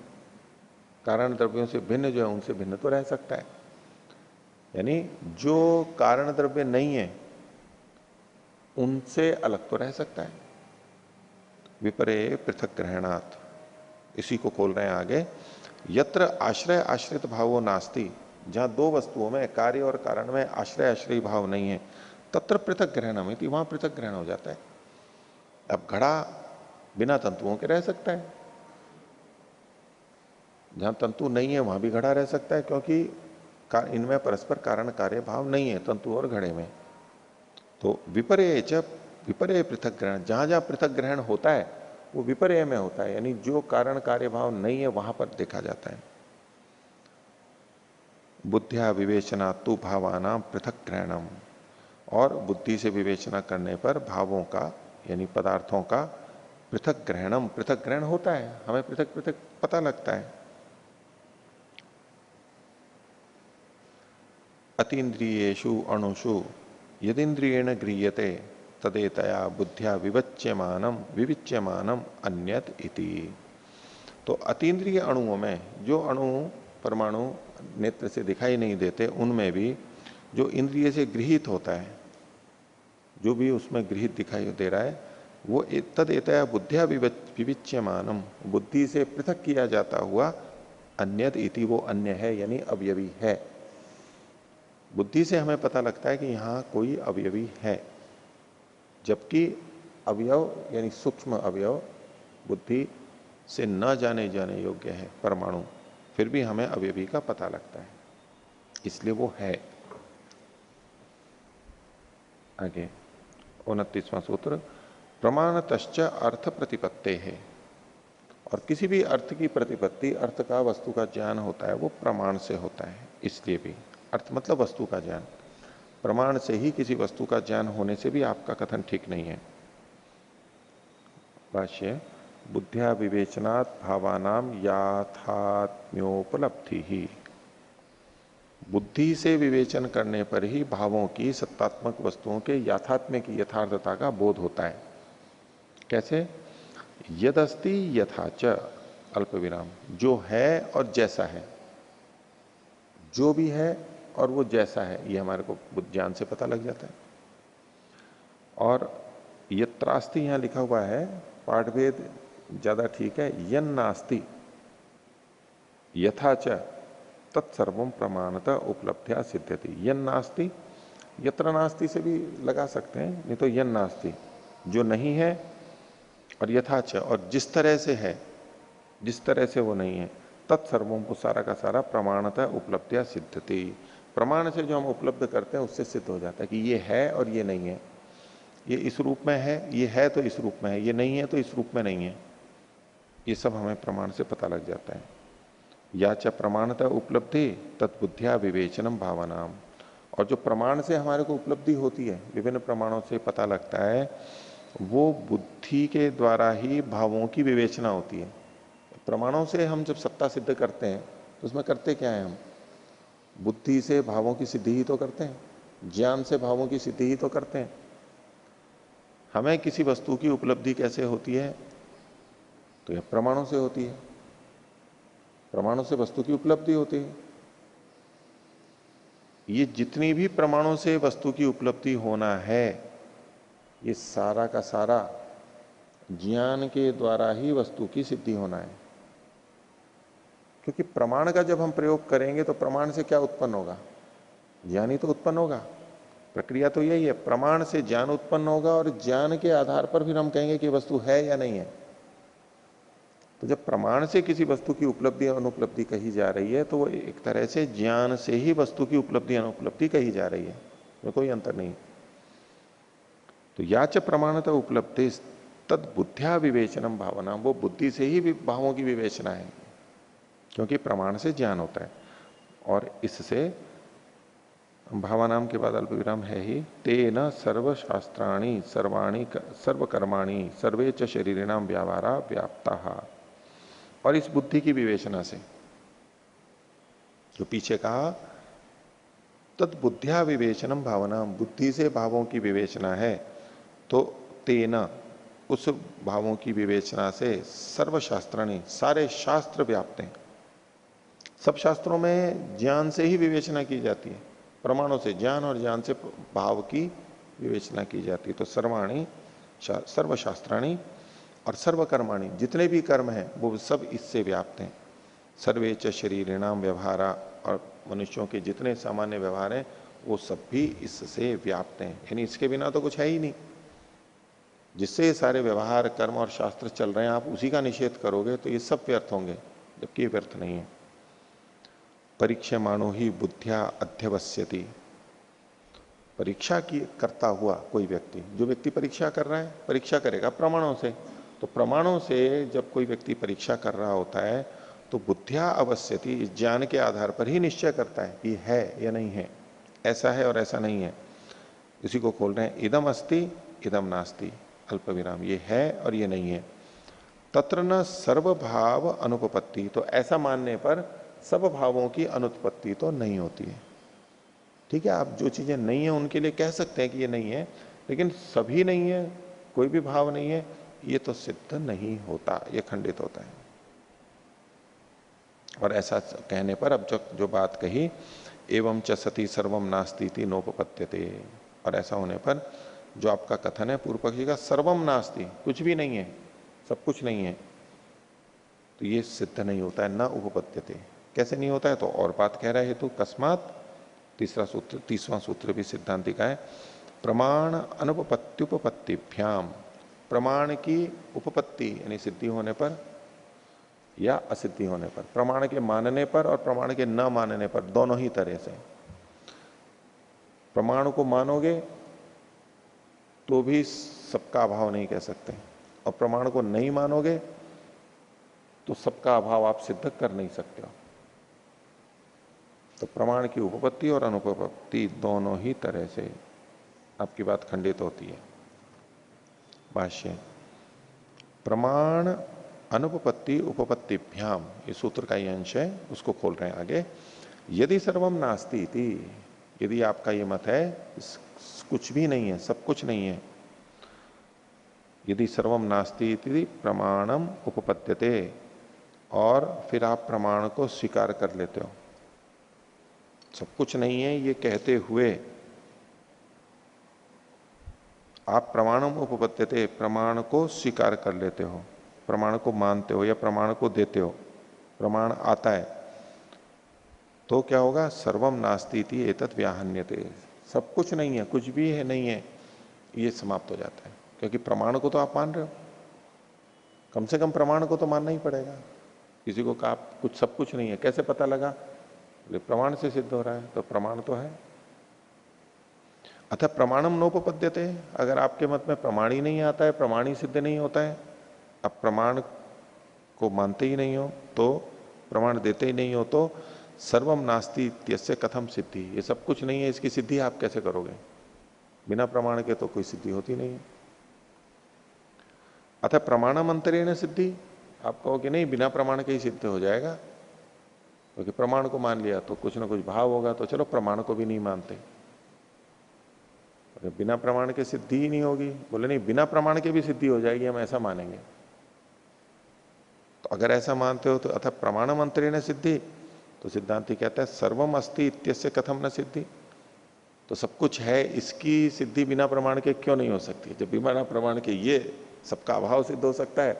[SPEAKER 1] कारण द्रव्यों से भिन्न जो है उनसे भिन्न तो रह सकता है, यानी जो कारण द्रव्य नहीं है उनसे अलग तो रह सकता है। विपर्य पृथक ग्रहणात्, इसी को खोल रहे हैं आगे। यत्र आश्रय आश्रित भावो नास्ति, जहां दो वस्तुओं में कार्य और कारण में आश्रय आश्रय भाव नहीं है, तत्र पृथक ग्रहणम, वहां पृथक ग्रहण हो जाता है। अब घड़ा बिना तंतुओं के रह सकता है, जहां तंतु नहीं है वहां भी घड़ा रह सकता है, क्योंकि इनमें परस्पर कारण कार्य भाव नहीं है तंतु और घड़े में। तो विपर्य च विपर्य पृथक ग्रहण, जहां जहां पृथक ग्रहण होता है वो विपर्य में होता है, यानी जो कारण कार्य भाव नहीं है वहां पर देखा जाता है। बुद्धिया विवेचना तु भावानां पृथक ग्रहणम, और बुद्धि से विवेचना करने पर भावों का यानी पदार्थों का पृथक ग्रहणम, पृथक ग्रहण होता है, हमें पृथक पृथक पता लगता है। अतीन्द्रियेषु अणुषु यदिन्द्रियेण गृह्यते तदेतया बुद्धिया विविच्यमानम अन्यत इति। तो अतीन्द्रिय अणुओं में, जो अणु परमाणु नेत्र से दिखाई नहीं देते, उनमें भी जो इंद्रिय से गृहित होता है, जो भी उसमें गृहित दिखाई दे रहा है, वो तदेतया बुद्धिया विविच्यमानम, बुद्धि से पृथक किया जाता हुआ अन्यत इति, वो अन्य है यानी अवयवी है। बुद्धि से हमें पता लगता है कि यहां कोई अवयवी है, जबकि अवयव यानी सूक्ष्म अवयव बुद्धि से न जाने जाने योग्य है परमाणु, फिर भी हमें अवयवी का पता लगता है, इसलिए वो है। आगे 29वां सूत्र, प्रमाणतश्च अर्थ प्रतिपत्ते है, और किसी भी अर्थ की प्रतिपत्ति, अर्थ का वस्तु का ज्ञान होता है वो प्रमाण से होता है, इसलिए भी अर्थ मतलब वस्तु का ज्ञान, प्रमाण से ही किसी वस्तु का ज्ञान होने से भी आपका कथन ठीक नहीं है। भाष्य, बुद्धिया विवेचनात् भावानाम याथात्म्योपलब्धि ही, बुद्धि से विवेचन करने पर ही भावों की सत्तात्मक वस्तुओं के याथात्म्य की यथार्थता का बोध होता है। कैसे? यदस्ति यथाच अल्प विराम, जो है और जैसा है, जो भी है और वो जैसा है, ये हमारे को ज्ञान से पता लग जाता है। और यत्रास्ति यहां लिखा हुआ है, पाठभेद ज्यादा ठीक है, यन नास्ति यथाच तत्सर्वम प्रमाणतः उपलब्धिया सिद्ध्यति। यन नास्ति, यत्र नास्ति से भी लगा सकते हैं, नहीं तो यन नास्ति, जो नहीं है, और यथाच, और जिस तरह से है, जिस तरह से वो नहीं है, तत्सर्वम, को सारा का सारा प्रमाणतः उपलब्धिया सिद्ध्यति, प्रमाण से जो हम उपलब्ध करते हैं उससे सिद्ध हो जाता है कि ये है और ये नहीं है, ये इस रूप में है, ये है तो इस रूप में है, ये नहीं है तो इस रूप में नहीं है, ये सब हमें प्रमाण से पता लग जाता है। या च प्रमाणतः उपलब्धि तत्बुद्धिया विवेचनम भावनाम, और जो प्रमाण से हमारे को उपलब्धि होती है, विभिन्न प्रमाणों से पता लगता है, वो बुद्धि के द्वारा ही भावों की विवेचना होती है। प्रमाणों से हम जब सत्ता सिद्ध करते हैं तो उसमें करते क्या है, हम बुद्धि से भावों की सिद्धि ही तो करते हैं, ज्ञान से भावों की सिद्धि ही तो करते हैं। हमें किसी वस्तु की उपलब्धि कैसे होती है, तो यह प्रमाणों से होती है, प्रमाणों से वस्तु की उपलब्धि होती है। ये जितनी भी प्रमाणों से वस्तु की उपलब्धि होना है, ये सारा का सारा ज्ञान के द्वारा ही वस्तु की सिद्धि होना है। क्योंकि प्रमाण का जब हम प्रयोग करेंगे तो प्रमाण से क्या उत्पन्न होगा, ज्ञान ही तो उत्पन्न होगा। प्रक्रिया तो यही है, प्रमाण से ज्ञान उत्पन्न होगा और ज्ञान के आधार पर फिर हम कहेंगे कि वस्तु है या नहीं है। तो जब प्रमाण से किसी वस्तु की उपलब्धि अनुपलब्धि कही जा रही है, तो वो एक तरह से ज्ञान से ही वस्तु की उपलब्धि अनुपलब्धि कही जा रही है, में कोई अंतर नहीं। तो याच प्रमाणतः उपलब्धि तद बुद्धिया विवेचनम भावना, वो बुद्धि से ही भावों की विवेचना है, क्योंकि प्रमाण से ज्ञान होता है। और इससे भावानाम के बाद अल्प विराम है ही। तेन सर्वशास्त्राणि सर्वाणि सर्वकर्माणि सर्वे च शरीरिणाम व्यापारा व्याप्ता। और इस बुद्धि की विवेचना से, जो पीछे कहा तद बुद्धिया विवेचनम भावना, बुद्धि से भावों की विवेचना है, तो तेना उस भावों की विवेचना से सर्वशास्त्राणि सारे शास्त्र व्याप्त हैं। सब शास्त्रों में ज्ञान से ही विवेचना की जाती है, प्रमाणों से, ज्ञान और ज्ञान से भाव की विवेचना की जाती है। तो सर्वाणी सर्वशास्त्राणी और सर्वकर्माणी, जितने भी कर्म हैं वो सब इससे व्याप्त हैं। सर्वे च शरीरिणाम व्यवहारा, और मनुष्यों के जितने सामान्य व्यवहार हैं वो सब भी इससे व्याप्त हैं। यानी इसके बिना तो कुछ है ही नहीं। जिससे ये सारे व्यवहार कर्म और शास्त्र चल रहे हैं, आप उसी का निषेध करोगे तो ये सब व्यर्थ होंगे, जबकि ये व्यर्थ नहीं है। परीक्षमाणो ही बुद्धिया अध्यवस्यति, परीक्षा की करता हुआ कोई व्यक्ति, जो व्यक्ति परीक्षा कर रहा है, परीक्षा करेगा प्रमाणों से। तो प्रमाणों से जब कोई व्यक्ति परीक्षा कर रहा होता है तो बुद्धिया अवश्यति, इस ज्ञान के आधार पर ही निश्चय करता है कि है या नहीं है, ऐसा है और ऐसा नहीं है। इसी को खोल रहे हैं, इदम अस्ति इदम नास्ति, अल्प विराम, ये है और ये नहीं है। तत्र न सर्वभाव अनुपपत्ति, तो ऐसा मानने पर सब भावों की अनुत्पत्ति तो नहीं होती है। ठीक है, आप जो चीजें नहीं है उनके लिए कह सकते हैं कि ये नहीं है, लेकिन सभी नहीं है, कोई भी भाव नहीं है, ये तो सिद्ध नहीं होता, ये खंडित होता है। और ऐसा कहने पर अब जो बात कही, एवं च सती सर्वम नास्ती नोपपत्यते, और ऐसा होने पर जो आपका कथन है पूर्व पक्षी का, सर्वम नास्ति, कुछ भी नहीं है, सब कुछ नहीं है, तो ये सिद्ध नहीं होता है, न उपपत्यते। कैसे नहीं होता है, तो और बात कह रहा है, हेतु कस्मात, तीसरा सूत्र, 30वां सूत्र भी सिद्धांति का है। प्रमाण अनुपपत्त्युपपत्तिभ्याम, प्रमाण की उपपत्ति यानी सिद्धि होने पर या असिद्धि होने पर, प्रमाण के मानने पर और प्रमाण के न मानने पर, दोनों ही तरह से। प्रमाण को मानोगे तो भी सबका अभाव नहीं कह सकते, और प्रमाण को नहीं मानोगे तो सबका अभाव आप सिद्ध कर नहीं सकते हो। तो प्रमाण की उपपत्ति और अनुपपत्ति दोनों ही तरह से आपकी बात खंडित होती है। भाष्य, प्रमाण अनुपपत्ति उपपत्तिभ्याम, ये सूत्र का ही अंश है, उसको खोल रहे हैं आगे। यदि सर्वम नास्ति इति, यदि आपका ये मत है कुछ भी नहीं है, सब कुछ नहीं है, यदि सर्वम नास्ति इति प्रमाणम उपपद्यते, और फिर आप प्रमाण को स्वीकार कर लेते हो, सब कुछ नहीं है ये कहते हुए आप प्रमाणम उपपद्यते, प्रमाण को स्वीकार कर लेते हो, प्रमाण को मानते हो या प्रमाण को देते हो, प्रमाण आता है, तो क्या होगा, सर्वम नास्ति इति एतत् व्याहन्यते, सब कुछ नहीं है, कुछ भी है नहीं है, ये समाप्त हो जाता है। क्योंकि प्रमाण को तो आप मान रहे हो, कम से कम प्रमाण को तो मानना ही पड़ेगा। किसी को कहा कुछ सब कुछ नहीं है, कैसे पता लगा, प्रमाण से सिद्ध हो रहा है, तो प्रमाण तो है। अतः प्रमाणम नोपपद्यते, अगर आपके मत में प्रमाण ही नहीं आता है, प्रमाण ही सिद्ध नहीं होता है, आप प्रमाण को मानते ही नहीं हो, तो प्रमाण देते ही नहीं हो, तो सर्वम नास्ति इत्यस्य कथम सिद्धि, ये सब कुछ नहीं है, इसकी सिद्धि आप कैसे करोगे, बिना प्रमाण के तो कोई सिद्धि होती नहीं है। अतः प्रमाणम अंतरेण सिद्धि, आप कहोगे नहीं बिना प्रमाण के ही सिद्ध हो जाएगा, क्योंकि प्रमाण को मान लिया तो कुछ ना कुछ भाव होगा, तो चलो प्रमाण को भी नहीं मानते, अगर बिना प्रमाण के सिद्धि ही नहीं होगी, बोले नहीं बिना प्रमाण के भी सिद्धि हो जाएगी, हम ऐसा मानेंगे। तो अगर ऐसा मानते हो तो अतः प्रमाणम अंतरेण सिद्धि, तो सिद्धांति कहता है सर्वम अस्ति इत्यस्य कथम न सिद्धि, तो सब कुछ है, इसकी सिद्धि बिना प्रमाण के क्यों नहीं हो सकती। जब बिना प्रमाण के ये सबका अभाव सिद्ध हो सकता है,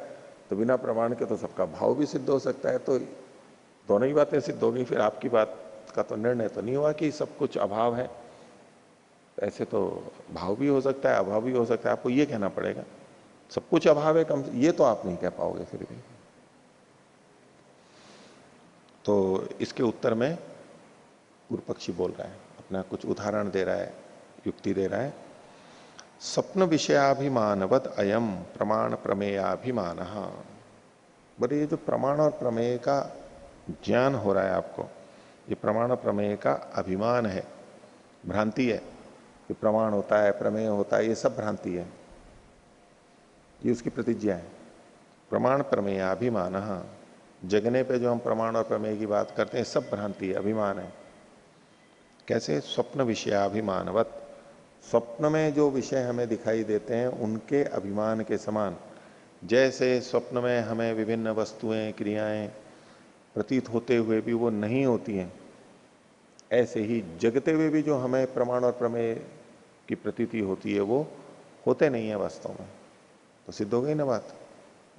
[SPEAKER 1] तो बिना प्रमाण के तो सबका भाव भी सिद्ध हो सकता है, तो दोनों ही बातें सिद्ध होगी। फिर आपकी बात का तो निर्णय तो नहीं हुआ कि सब कुछ अभाव है, ऐसे तो भाव भी हो सकता है, अभाव भी हो सकता है, आपको ये कहना पड़ेगा सब कुछ अभाव है, कम ये तो आप नहीं कह पाओगे फिर भी। तो इसके उत्तर में पूर्व पक्षी बोल रहा है, अपना कुछ उदाहरण दे रहा है, युक्ति दे रहा है। स्वप्न विषयाभिमानवद अयम प्रमाण प्रमेयाभिमान, बोले ये जो प्रमाण और प्रमेय का ज्ञान हो रहा है आपको, ये प्रमाण प्रमेय का अभिमान है, भ्रांति है कि प्रमाण होता है, प्रमेय होता है, ये सब भ्रांति है, ये उसकी प्रतिज्ञा है। प्रमाण प्रमेय अभिमान, जगने पे जो हम प्रमाण और प्रमेय की बात करते हैं सब भ्रांति है, अभिमान है। कैसे? स्वप्न विषयाभिमानवत, स्वप्न में जो विषय हमें दिखाई देते हैं उनके अभिमान के समान। जैसे स्वप्न में हमें विभिन्न वस्तुएं, क्रियाएं प्रतीत होते हुए भी वो नहीं होती हैं, ऐसे ही जगते हुए भी जो हमें प्रमाण और प्रमेय की प्रतीति होती है वो होते नहीं है वास्तव में। तो सिद्ध हो गई ना बात,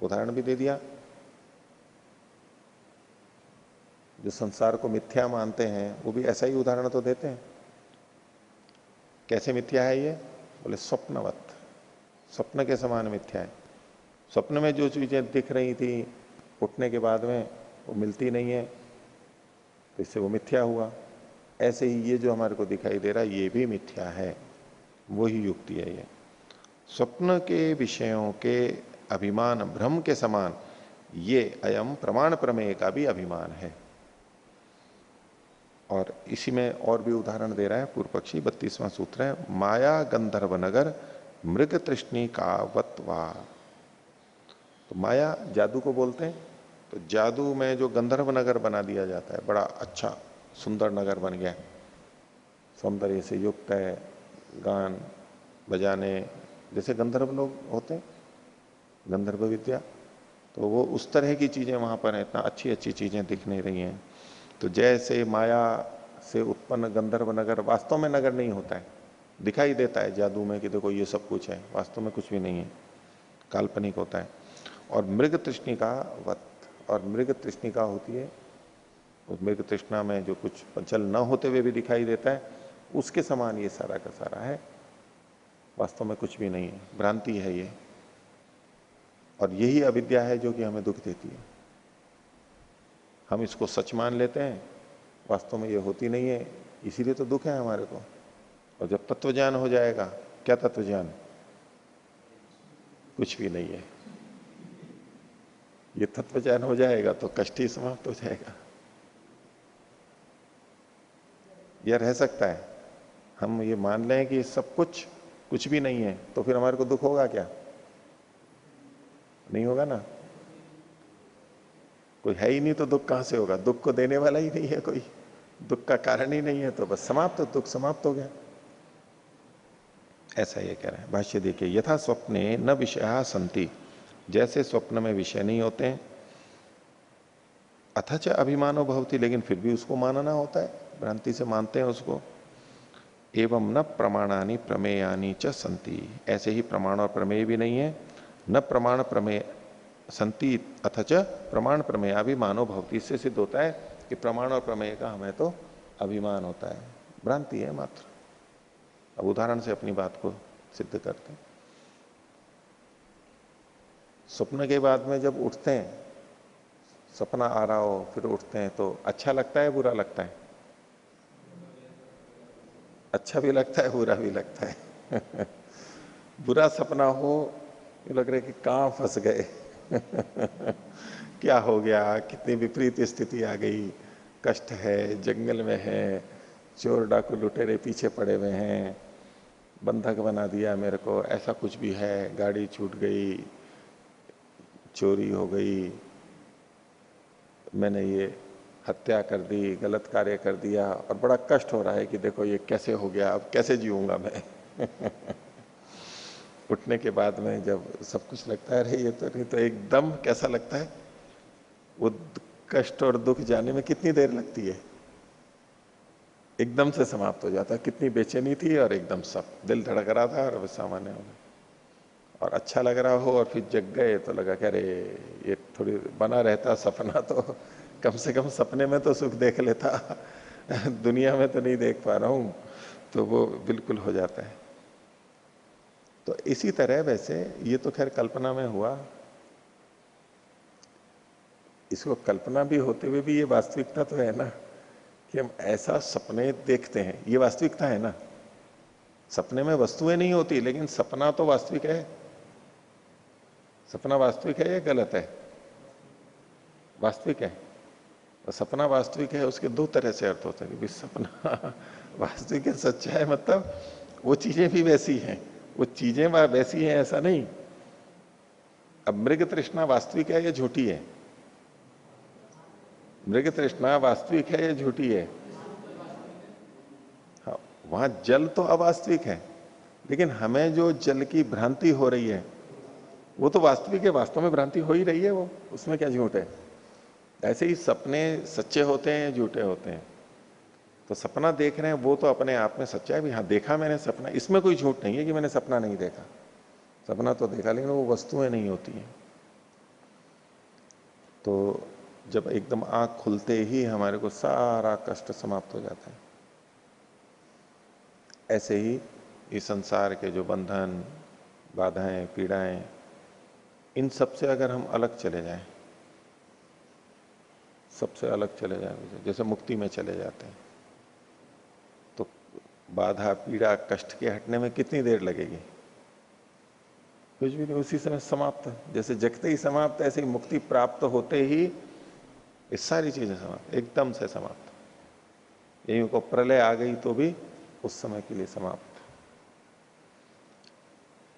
[SPEAKER 1] उदाहरण भी दे दिया। जो संसार को मिथ्या मानते हैं वो भी ऐसा ही उदाहरण तो देते हैं। कैसे मिथ्या है ये? बोले स्वप्नवत, स्वप्न के समान मिथ्या है। स्वप्न में जो चीजें दिख रही थी उठने के बाद में वो मिलती नहीं है, तो इससे वो मिथ्या हुआ। ऐसे ही ये जो हमारे को दिखाई दे रहा है ये भी मिथ्या है, वही युक्ति है ये। स्वप्न के विषयों के अभिमान भ्रम के समान ये अयम प्रमाण प्रमेय का भी अभिमान है। और इसी में और भी उदाहरण दे रहा है पूर्व पक्षी, 32वां सूत्र है, माया गंधर्व नगर मृग तृष्णि का वत्वा। तो माया जादू को बोलते हैं। तो जादू में जो गंधर्व नगर बना दिया जाता है, बड़ा अच्छा सुंदर नगर बन गया, सौंदर्य से युक्त है, गान बजाने जैसे गंधर्व लोग होते हैं, गंधर्व विद्या, तो वो उस तरह की चीजें वहां पर है, इतना अच्छी अच्छी चीजें दिख नहीं रही हैं। तो जैसे माया से उत्पन्न गंधर्व नगर वास्तव में नगर नहीं होता है, दिखाई देता है जादू में कि देखो ये सब कुछ है, वास्तव में कुछ भी नहीं है, काल्पनिक होता है। और मृग तृष्णिका वत, और मृग तृष्णिका होती है, उस मृग तृष्णा में जो कुछ पंचल न होते हुए भी दिखाई देता है, उसके समान ये सारा का सारा है, वास्तव में कुछ भी नहीं है, भ्रांति है ये। और यही अविद्या है जो कि हमें दुख देती है। हम इसको सच मान लेते हैं, वास्तव में ये होती नहीं है, इसीलिए तो दुख है हमारे को। और जब तत्व ज्ञान हो जाएगा, क्या तत्व ज्ञान? कुछ भी नहीं है। ये तत्व ज्ञान हो जाएगा तो कष्ट ही समाप्त हो जाएगा। यह रह सकता है, हम ये मान लें कि सब कुछ कुछ भी नहीं है, तो फिर हमारे को दुख होगा क्या? नहीं होगा ना। कोई है ही नहीं तो दुख कहां से होगा? दुख को देने वाला ही नहीं है कोई, दुख का कारण ही नहीं है, तो बस समाप्त, तो दुख समाप्त हो गया। ऐसा ये कह रहे हैं। भाष्य देखिए, यथा स्वप्ने न विषया संति, जैसे स्वप्न में विषय नहीं होते हैं, अथच अभिमानो भवति, लेकिन फिर भी उसको मानना होता है, भ्रांति से मानते हैं उसको। एवं न प्रमाणानि प्रमेयानि च संति, ऐसे ही प्रमाण और प्रमेय भी नहीं है। न प्रमाण प्रमेय संति अथच प्रमाण प्रमेय अभिमानो भवति, इससे सिद्ध होता है कि प्रमाण और प्रमेय का हमें तो अभिमान होता है, भ्रांति है मात्र। अब उदाहरण से अपनी बात को सिद्ध करते हैं। स्वप्न के बाद में जब उठते हैं, सपना आ रहा हो फिर उठते हैं, तो अच्छा लगता है बुरा लगता है? अच्छा भी लगता है बुरा भी लगता है। बुरा सपना हो ये लग रहा है कि कहां फंस गए। क्या हो गया, कितनी विपरीत स्थिति आ गई, कष्ट है, जंगल में है, चोर डाकू लुटेरे पीछे पड़े हुए हैं, बंधक बना दिया मेरे को, ऐसा कुछ भी है, गाड़ी छूट गई, चोरी हो गई, मैंने ये हत्या कर दी, गलत कार्य कर दिया, और बड़ा कष्ट हो रहा है कि देखो ये कैसे हो गया, अब कैसे जीऊंगा मैं। उठने के बाद में जब सब कुछ लगता है, अरे ये तो नहीं, तो एकदम कैसा लगता है, वो कष्ट और दुख जाने में कितनी देर लगती है, एकदम से समाप्त हो जाता है। कितनी बेचैनी थी और एकदम सब दिल धड़क रहा था और सामान्य हो गया। और अच्छा लग रहा हो और फिर जग गए तो लगा कि अरे ये थोड़ी बना रहता सपना, तो कम से कम सपने में तो सुख देख लेता, दुनिया में तो नहीं देख पा रहा हूं, तो वो बिल्कुल हो जाता है। तो इसी तरह वैसे ये तो खैर कल्पना में हुआ, इसको कल्पना भी होते हुए भी ये वास्तविकता तो है ना कि हम ऐसा सपने देखते हैं, ये वास्तविकता है ना। सपने में वस्तुएं नहीं होती, लेकिन सपना तो वास्तविक है। सपना वास्तविक है या गलत है? वास्तविक है। तो सपना वास्तविक है, उसके दो तरह से अर्थ होते हैं कि सपना वास्तविक है, सच्चा है, मतलब वो चीजें भी वैसी हैं, वो चीजें वैसी हैं ऐसा नहीं। अब मृग तृष्णा वास्तविक है या झूठी है? मृग तृष्णा वास्तविक है या झूठी है? हाँ, वहां जल तो अवास्तविक है, लेकिन हमें जो जल की भ्रांति हो रही है वो तो वास्तविक है, वास्तव में भ्रांति हो ही रही है वो, उसमें क्या झूठ है? ऐसे ही सपने सच्चे होते हैं या झूठे होते हैं? तो सपना देख रहे हैं वो तो अपने आप में सच्चा है भी, हाँ देखा मैंने सपना, इसमें कोई झूठ नहीं है कि मैंने सपना नहीं देखा। सपना तो देखा, लेकिन वो वस्तुएं नहीं होती हैं। तो जब एकदम आंख खुलते ही हमारे को सारा कष्ट समाप्त हो जाता है। ऐसे ही इस संसार के जो बंधन, बाधाएं, पीड़ाएं, इन सब से अगर हम अलग चले जाएं, सबसे अलग चले जाएं, जैसे मुक्ति में चले जाते हैं, तो बाधा, पीड़ा, कष्ट के हटने में कितनी देर लगेगी? कुछ भी नहीं, उसी समय समाप्त। जैसे जगते ही समाप्त, ऐसे ही मुक्ति प्राप्त होते ही ये सारी चीजें समाप्त, एकदम से समाप्त। यही को प्रलय आ गई तो भी उस समय के लिए समाप्त।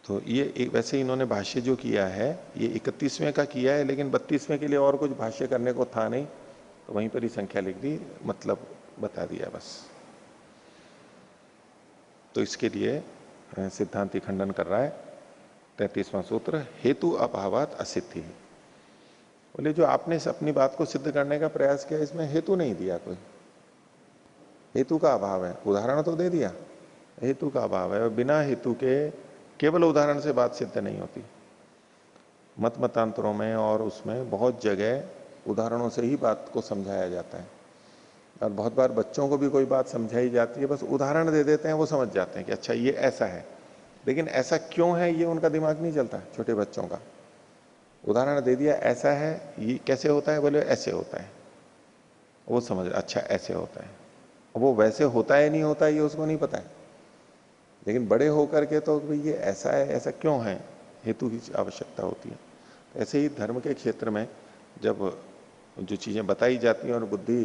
[SPEAKER 1] तो ये वैसे इन्होंने भाष्य जो किया है ये 31वें का किया है, लेकिन 32वें के लिए और कुछ भाष्य करने को था नहीं, तो वहीं पर ही संख्या लिख दी, मतलब बता दिया बस। तो इसके लिए सिद्धांति खंडन कर रहा है 33वां सूत्र, हेतु अभावात असिद्धि। बोले जो आपने अपनी बात को सिद्ध करने का प्रयास किया, इसमें हेतु नहीं दिया, कोई हेतु का अभाव है। उदाहरण तो दे दिया, हेतु का अभाव है, और बिना हेतु के केवल उदाहरण से बात सिद्ध नहीं होती। मत मतांतरों में और उसमें बहुत जगह उदाहरणों से ही बात को समझाया जाता है, और बहुत बार बच्चों को भी कोई बात समझाई जाती है, बस उदाहरण दे देते हैं, वो समझ जाते हैं कि अच्छा ये ऐसा है, लेकिन ऐसा क्यों है ये उनका दिमाग नहीं चलता। छोटे बच्चों का उदाहरण दे दिया, ऐसा है, ये कैसे होता है, बोले ऐसे होता है, वो समझ अच्छा ऐसे होता है। वो वैसे होता है नहीं होता है ये उसको नहीं पता है, लेकिन बड़े होकर के तो भाई ये ऐसा है, ऐसा क्यों है, हेतु की आवश्यकता होती है। ऐसे ही धर्म के क्षेत्र में जब जो चीजें बताई जाती हैं और बुद्धि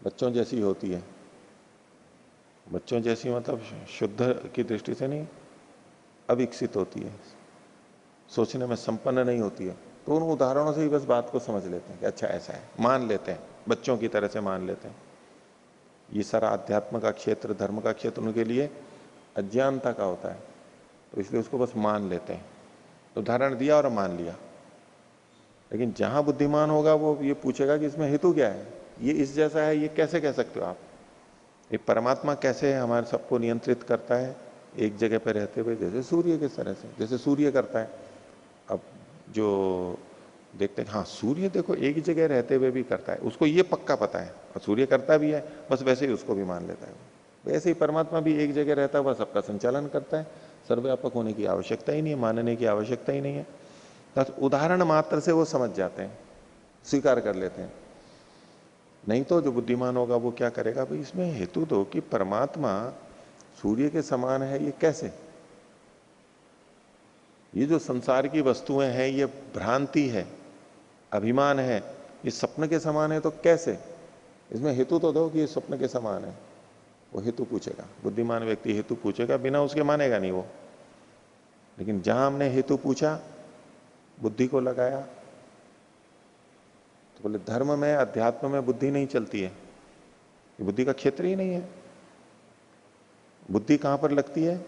[SPEAKER 1] बच्चों जैसी होती है, बच्चों जैसी मतलब शुद्ध की दृष्टि से नहीं, अविकसित होती है, सोचने में संपन्न नहीं होती है, तो उन उदाहरणों से ही बस बात को समझ लेते हैं कि अच्छा ऐसा है, मान लेते हैं, बच्चों की तरह से मान लेते हैं। ये सारा अध्यात्म का क्षेत्र, धर्म का क्षेत्र उनके लिए अज्ञानता का होता है, तो इसलिए उसको बस मान लेते हैं। उदाहरण दिया और मान लिया। लेकिन जहां बुद्धिमान होगा वो ये पूछेगा कि इसमें हेतु क्या है, ये इस जैसा है, ये कैसे कह सकते हो आप, ये परमात्मा कैसे हमारे सबको नियंत्रित करता है एक जगह पर रहते हुए, जैसे सूर्य किस तरह से, जैसे सूर्य करता है। अब जो देखते हैं, हाँ सूर्य देखो एक ही जगह रहते हुए भी करता है, उसको ये पक्का पता है, और सूर्य करता भी है, बस वैसे ही उसको भी मान लेता है। वैसे ही परमात्मा भी एक जगह रहता है, वह सबका संचालन करता है, सर्वव्यापक होने की आवश्यकता ही नहीं है, मानने की आवश्यकता ही नहीं है। बस उदाहरण मात्र से वो समझ जाते हैं, स्वीकार कर लेते हैं। नहीं तो जो बुद्धिमान होगा वो क्या करेगा, भाई इसमें हेतु दो कि परमात्मा सूर्य के समान है, ये कैसे, ये जो संसार की वस्तुएं हैं ये भ्रांति है, अभिमान है, ये स्वप्न के समान है, तो कैसे, इसमें हेतु तो दो कि ये स्वप्न के समान है। वो हेतु पूछेगा, बुद्धिमान व्यक्ति हेतु पूछेगा, बिना उसके मानेगा नहीं वो। लेकिन जहां हमने हेतु पूछा, बुद्धि को लगाया, तो बोले धर्म में, अध्यात्म में बुद्धि नहीं चलती है, ये बुद्धि का क्षेत्र ही नहीं है। बुद्धि कहां पर लगती है,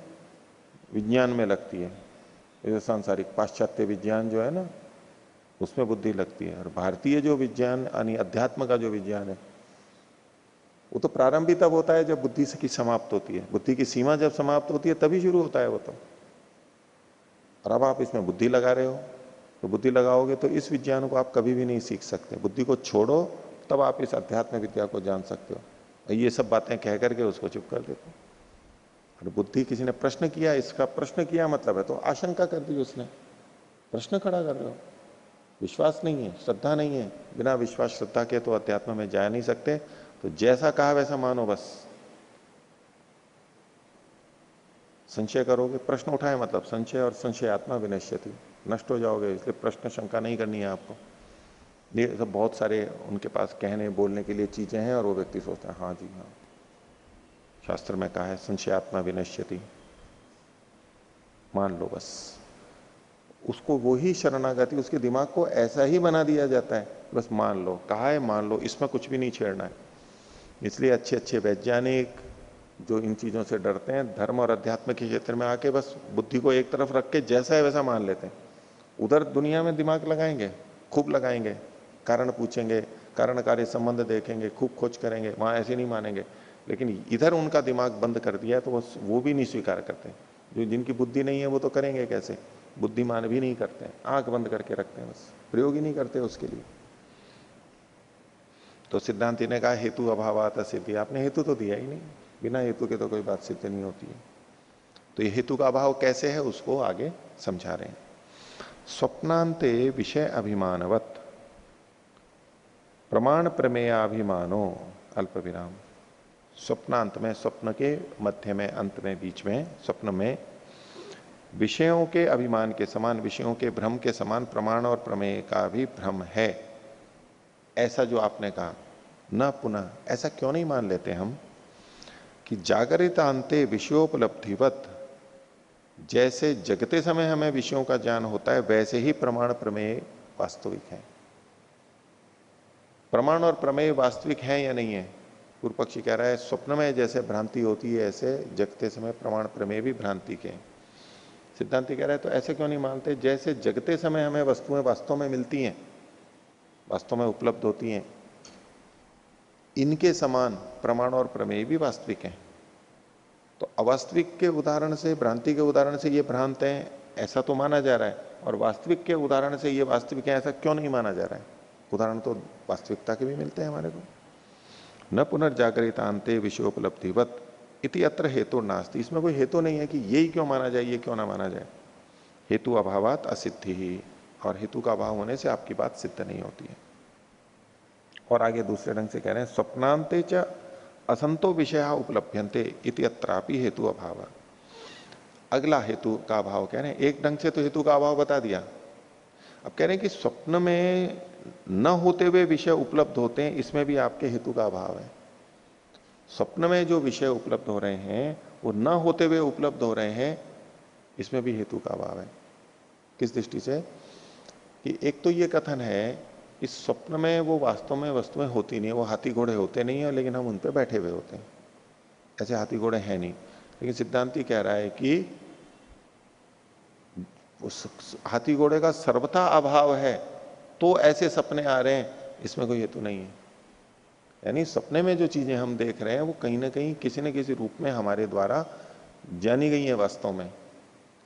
[SPEAKER 1] विज्ञान में लगती है। ये सांसारिक पाश्चात्य विज्ञान जो है ना, उसमें बुद्धि लगती है। और भारतीय जो विज्ञान यानी अध्यात्म का जो विज्ञान है, वो तो प्रारंभ ही तब होता है जब बुद्धि की समाप्त होती है, बुद्धि की सीमा जब समाप्त होती है तभी शुरू होता है वो तो। और अब आप इसमें बुद्धि लगा रहे हो, तो बुद्धि लगाओगे तो इस विज्ञान को आप कभी भी नहीं सीख सकते। बुद्धि को छोड़ो तब आप इस अध्यात्म विद्या को जान सकते हो। ये सब बातें कह करके उसको चुप कर देते हो। और बुद्धि, किसी ने प्रश्न किया, इसका प्रश्न किया मतलब है तो आशंका कर दी उसने, प्रश्न खड़ा कर रहे हो, विश्वास नहीं है, श्रद्धा नहीं है। बिना विश्वास श्रद्धा के तो अध्यात्म में जा नहीं सकते। तो जैसा कहा वैसा मानो बस। संशय करोगे, प्रश्न उठाए मतलब संशय, और संशय आत्मा विनश्यति, नष्ट हो जाओगे। इसलिए प्रश्न शंका नहीं करनी है आपको। ये सब बहुत सारे उनके पास कहने बोलने के लिए चीजें हैं, और वो व्यक्ति सोचता है हाँ जी हाँ। शास्त्र में कहा है संशयात्मा विनश्यति, मान लो बस। उसको वो ही शरणागति, उसके दिमाग को ऐसा ही बना दिया जाता है, बस मान लो, कहा है मान लो, इसमें कुछ भी नहीं छेड़ना है। इसलिए अच्छे अच्छे वैज्ञानिक जो इन चीजों से डरते हैं, धर्म और अध्यात्म के क्षेत्र में आके बस बुद्धि को एक तरफ रख के जैसा है वैसा मान लेते हैं। उधर दुनिया में दिमाग लगाएंगे, खूब लगाएंगे, कारण पूछेंगे, कारण कार्य संबंध देखेंगे, खूब खोज करेंगे, वहां ऐसे नहीं मानेंगे। लेकिन इधर उनका दिमाग बंद कर दिया तो वो भी नहीं स्वीकार करते। जो जिनकी बुद्धि नहीं है वो तो करेंगे कैसे, बुद्धिमान भी नहीं करते, आंख बंद करके रखते हैं, बस प्रयोग ही नहीं करते उसके लिए। तो सिद्धांति ने कहा हेतु अभावात सिद्धि, आपने हेतु तो दिया ही नहीं, बिना हेतु के तो कोई बात सिद्ध नहीं होती है। तो ये हेतु का अभाव कैसे है उसको आगे समझा रहे हैं। स्वप्नांते विषय अभिमानवत प्रमाण प्रमेयाभिमानो अल्प विराम। स्वप्नांत में, स्वप्न के मध्य में, अंत में, बीच में, स्वप्न में विषयों के अभिमान के समान, विषयों के भ्रम के समान प्रमाण और प्रमेय का भी भ्रम है, ऐसा जो आपने कहा, न पुनः ऐसा क्यों नहीं मान लेते हम कि जागरितांते विषयोपलब्धिवत, जैसे जगते समय हमें विषयों का ज्ञान होता है वैसे ही प्रमाण प्रमेय वास्तविक है। प्रमाण और प्रमेय वास्तविक है या नहीं है? पूर्व पक्षी कह रहा है स्वप्न में जैसे भ्रांति होती है ऐसे जगते समय प्रमाण प्रमेय भी भ्रांति के। सिद्धांति कह रहा है तो ऐसे क्यों नहीं मानते, जैसे जगते समय हमें वस्तुएं वास्तव में मिलती हैं, वास्तव में उपलब्ध होती हैं, इनके समान प्रमाण और प्रमेय भी वास्तविक हैं। तो अवास्तविक के उदाहरण से, भ्रांति के उदाहरण से ये भ्रांत है ऐसा तो माना जा रहा है, और वास्तविक के उदाहरण से ये वास्तविक है ऐसा क्यों नहीं माना जा रहा है? उदाहरण तो वास्तविकता के भी मिलते हैं हमारे को। न पुनर्जागरितांते विषयोपलब्धिवत इति अत्र हेतु नास्ति, इसमें कोई हेतु नहीं है कि यही क्यों माना जाए, ये क्यों ना माना जाए। हेतु अभावात असिद्धि ही, और हेतु का अभाव होने से आपकी बात सिद्ध नहीं होती है। और आगे दूसरे ढंग से कह रहे हैं स्वप्नांते च असंतो विषय उपलभ्यंते इति अत्रापि हेतु अभाव। अगला हेतु का अभाव कह रहे हैं, एक ढंग से तो हेतु का अभाव बता दिया, अब कह रहे हैं कि स्वप्न में न होते हुए विषय उपलब्ध होते हैं, इसमें भी आपके हेतु का अभाव है। स्वप्न में जो विषय उपलब्ध हो रहे हैं वो न होते हुए उपलब्ध हो रहे हैं, इसमें भी हेतु का अभाव है। किस दृष्टि से? कि एक तो ये कथन है इस स्वप्न में वो वास्तव में वस्तुएं होती नहीं है, वो हाथी घोड़े होते नहीं है, लेकिन हम उन पर बैठे हुए होते हैं, ऐसे हाथी घोड़े हैं नहीं। लेकिन सिद्धांति कह रहा है कि उस हाथी घोड़े का सर्वथा अभाव है तो ऐसे सपने आ रहे हैं, इसमें कोई हेतु नहीं है। यानी सपने में जो चीजें हम देख रहे हैं वो कहीं ना कहीं किसी न किसी रूप में हमारे द्वारा जानी गई है वास्तव में।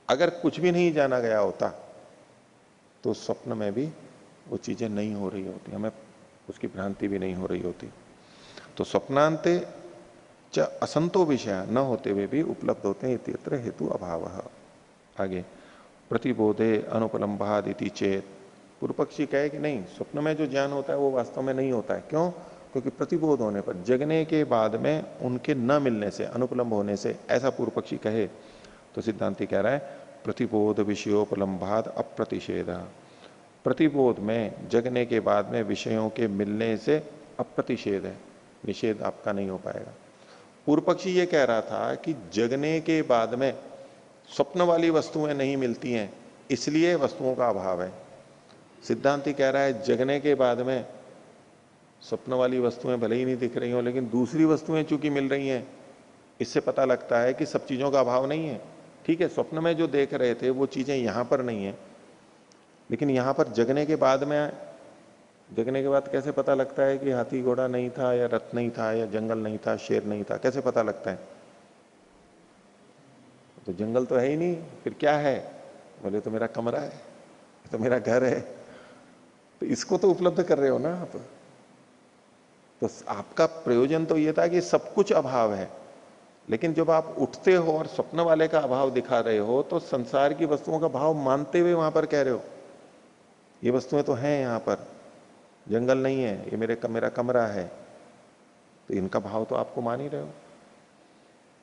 [SPEAKER 1] अगर कुछ भी नहीं जाना गया होता तो स्वप्न में भी वो चीजें नहीं हो रही होती, हमें उसकी भ्रांति भी नहीं हो रही होती। तो स्वप्नांते च असंतो विषय न होते हुए भी उपलब्ध होते हैं, इत्यत्र हेतु अभाव। आगे प्रतिबोधे अनुपलम्भाद इति चेत, पूर्व पक्षी कहे कि नहीं, स्वप्न में जो ज्ञान होता है वो वास्तव में नहीं होता है। क्यों? क्योंकि प्रतिबोध होने पर, जगने के बाद में उनके न मिलने से, अनुपलम्ब होने से, ऐसा पूर्व पक्षी कहे तो सिद्धांति कह रहा है प्रतिबोध विषयोपलम्भाद अप्रतिषेध। प्रतिबोध में, जगने के बाद में विषयों के मिलने से अप्रतिषेध है, निषेध आपका नहीं हो पाएगा। पूर्व पक्षी ये कह रहा था कि जगने के बाद में स्वप्न वाली वस्तुएं नहीं मिलती हैं इसलिए वस्तुओं का अभाव है। सिद्धांति कह रहा है जगने के बाद में स्वप्न वाली वस्तुएं भले ही नहीं दिख रही हो, लेकिन दूसरी वस्तुएं चूंकि मिल रही हैं, इससे पता लगता है कि सब चीजों का अभाव नहीं है। ठीक है, स्वप्न में जो देख रहे थे वो चीजें यहां पर नहीं है, लेकिन यहां पर जगने के बाद में, जगने के बाद कैसे पता लगता है कि हाथी घोड़ा नहीं था या रथ नहीं था या जंगल नहीं था, शेर नहीं था, कैसे पता लगता है? तो जंगल तो है ही नहीं, फिर क्या है? बोले तो मेरा कमरा है, तो मेरा घर है, तो इसको तो उपलब्ध कर रहे हो ना आप। तो आपका प्रयोजन तो ये था कि सब कुछ अभाव है, लेकिन जब आप उठते हो और स्वप्न वाले का अभाव दिखा रहे हो तो संसार की वस्तुओं का भाव मानते हुए वहां पर कह रहे हो ये वस्तुएं तो हैं यहां पर, जंगल नहीं है, ये मेरा कमरा है, तो इनका भाव तो आपको मान ही रहे हो।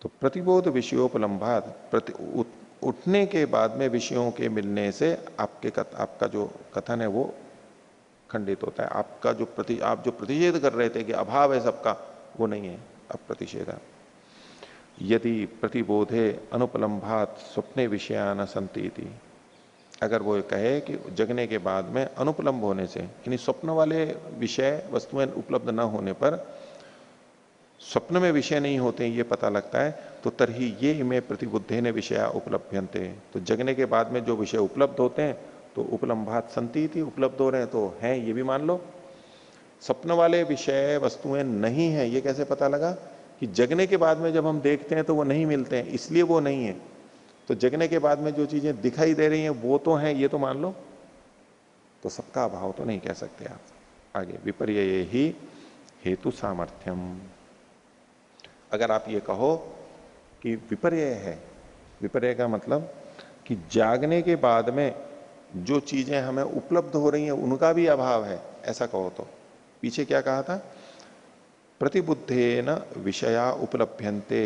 [SPEAKER 1] तो प्रतिबोध विषयोपलम्भात, उठने के बाद में विषयों के मिलने से आपका जो कथन है वो खंडित होता है। आपका आप जो प्रतिषेध कर रहे थे कि अभाव है सबका, वो नहीं है, अब प्रतिषेध है। यदि प्रतिबोधे अनुपलम्भात स्वप्ने विषयान संति थी, अगर वो कहे कि जगने के बाद में अनुपलम्ब होने से, यानी स्वप्न वाले विषय वस्तुएं उपलब्ध न होने पर स्वप्न में विषय नहीं होते ये पता लगता है, तो तरही ये इमे प्रतिबुद्धे ने विषया उपलभ्यंते, तो जगने के बाद में जो विषय उपलब्ध होते हैं तो उपलम्भात संति थी, उपलब्ध हो रहे हैं तो हैं, ये भी मान लो। स्वप्न वाले विषय वस्तुएं नहीं है, ये कैसे पता लगा? कि जगने के बाद में जब हम देखते हैं तो वो नहीं मिलते हैं, इसलिए वो नहीं है। तो जगने के बाद में जो चीजें दिखाई दे रही हैं वो तो हैं, ये तो मान लो। तो सबका अभाव तो नहीं कह सकते आप। आगे विपर्य ही हेतु सामर्थ्यम, अगर आप ये कहो कि विपर्य है, विपर्य का मतलब कि जागने के बाद में जो चीजें हमें उपलब्ध हो रही हैं उनका भी अभाव है, ऐसा कहो तो पीछे क्या कहा था? प्रतिबुद्धेन विषया उपलभ्यन्ते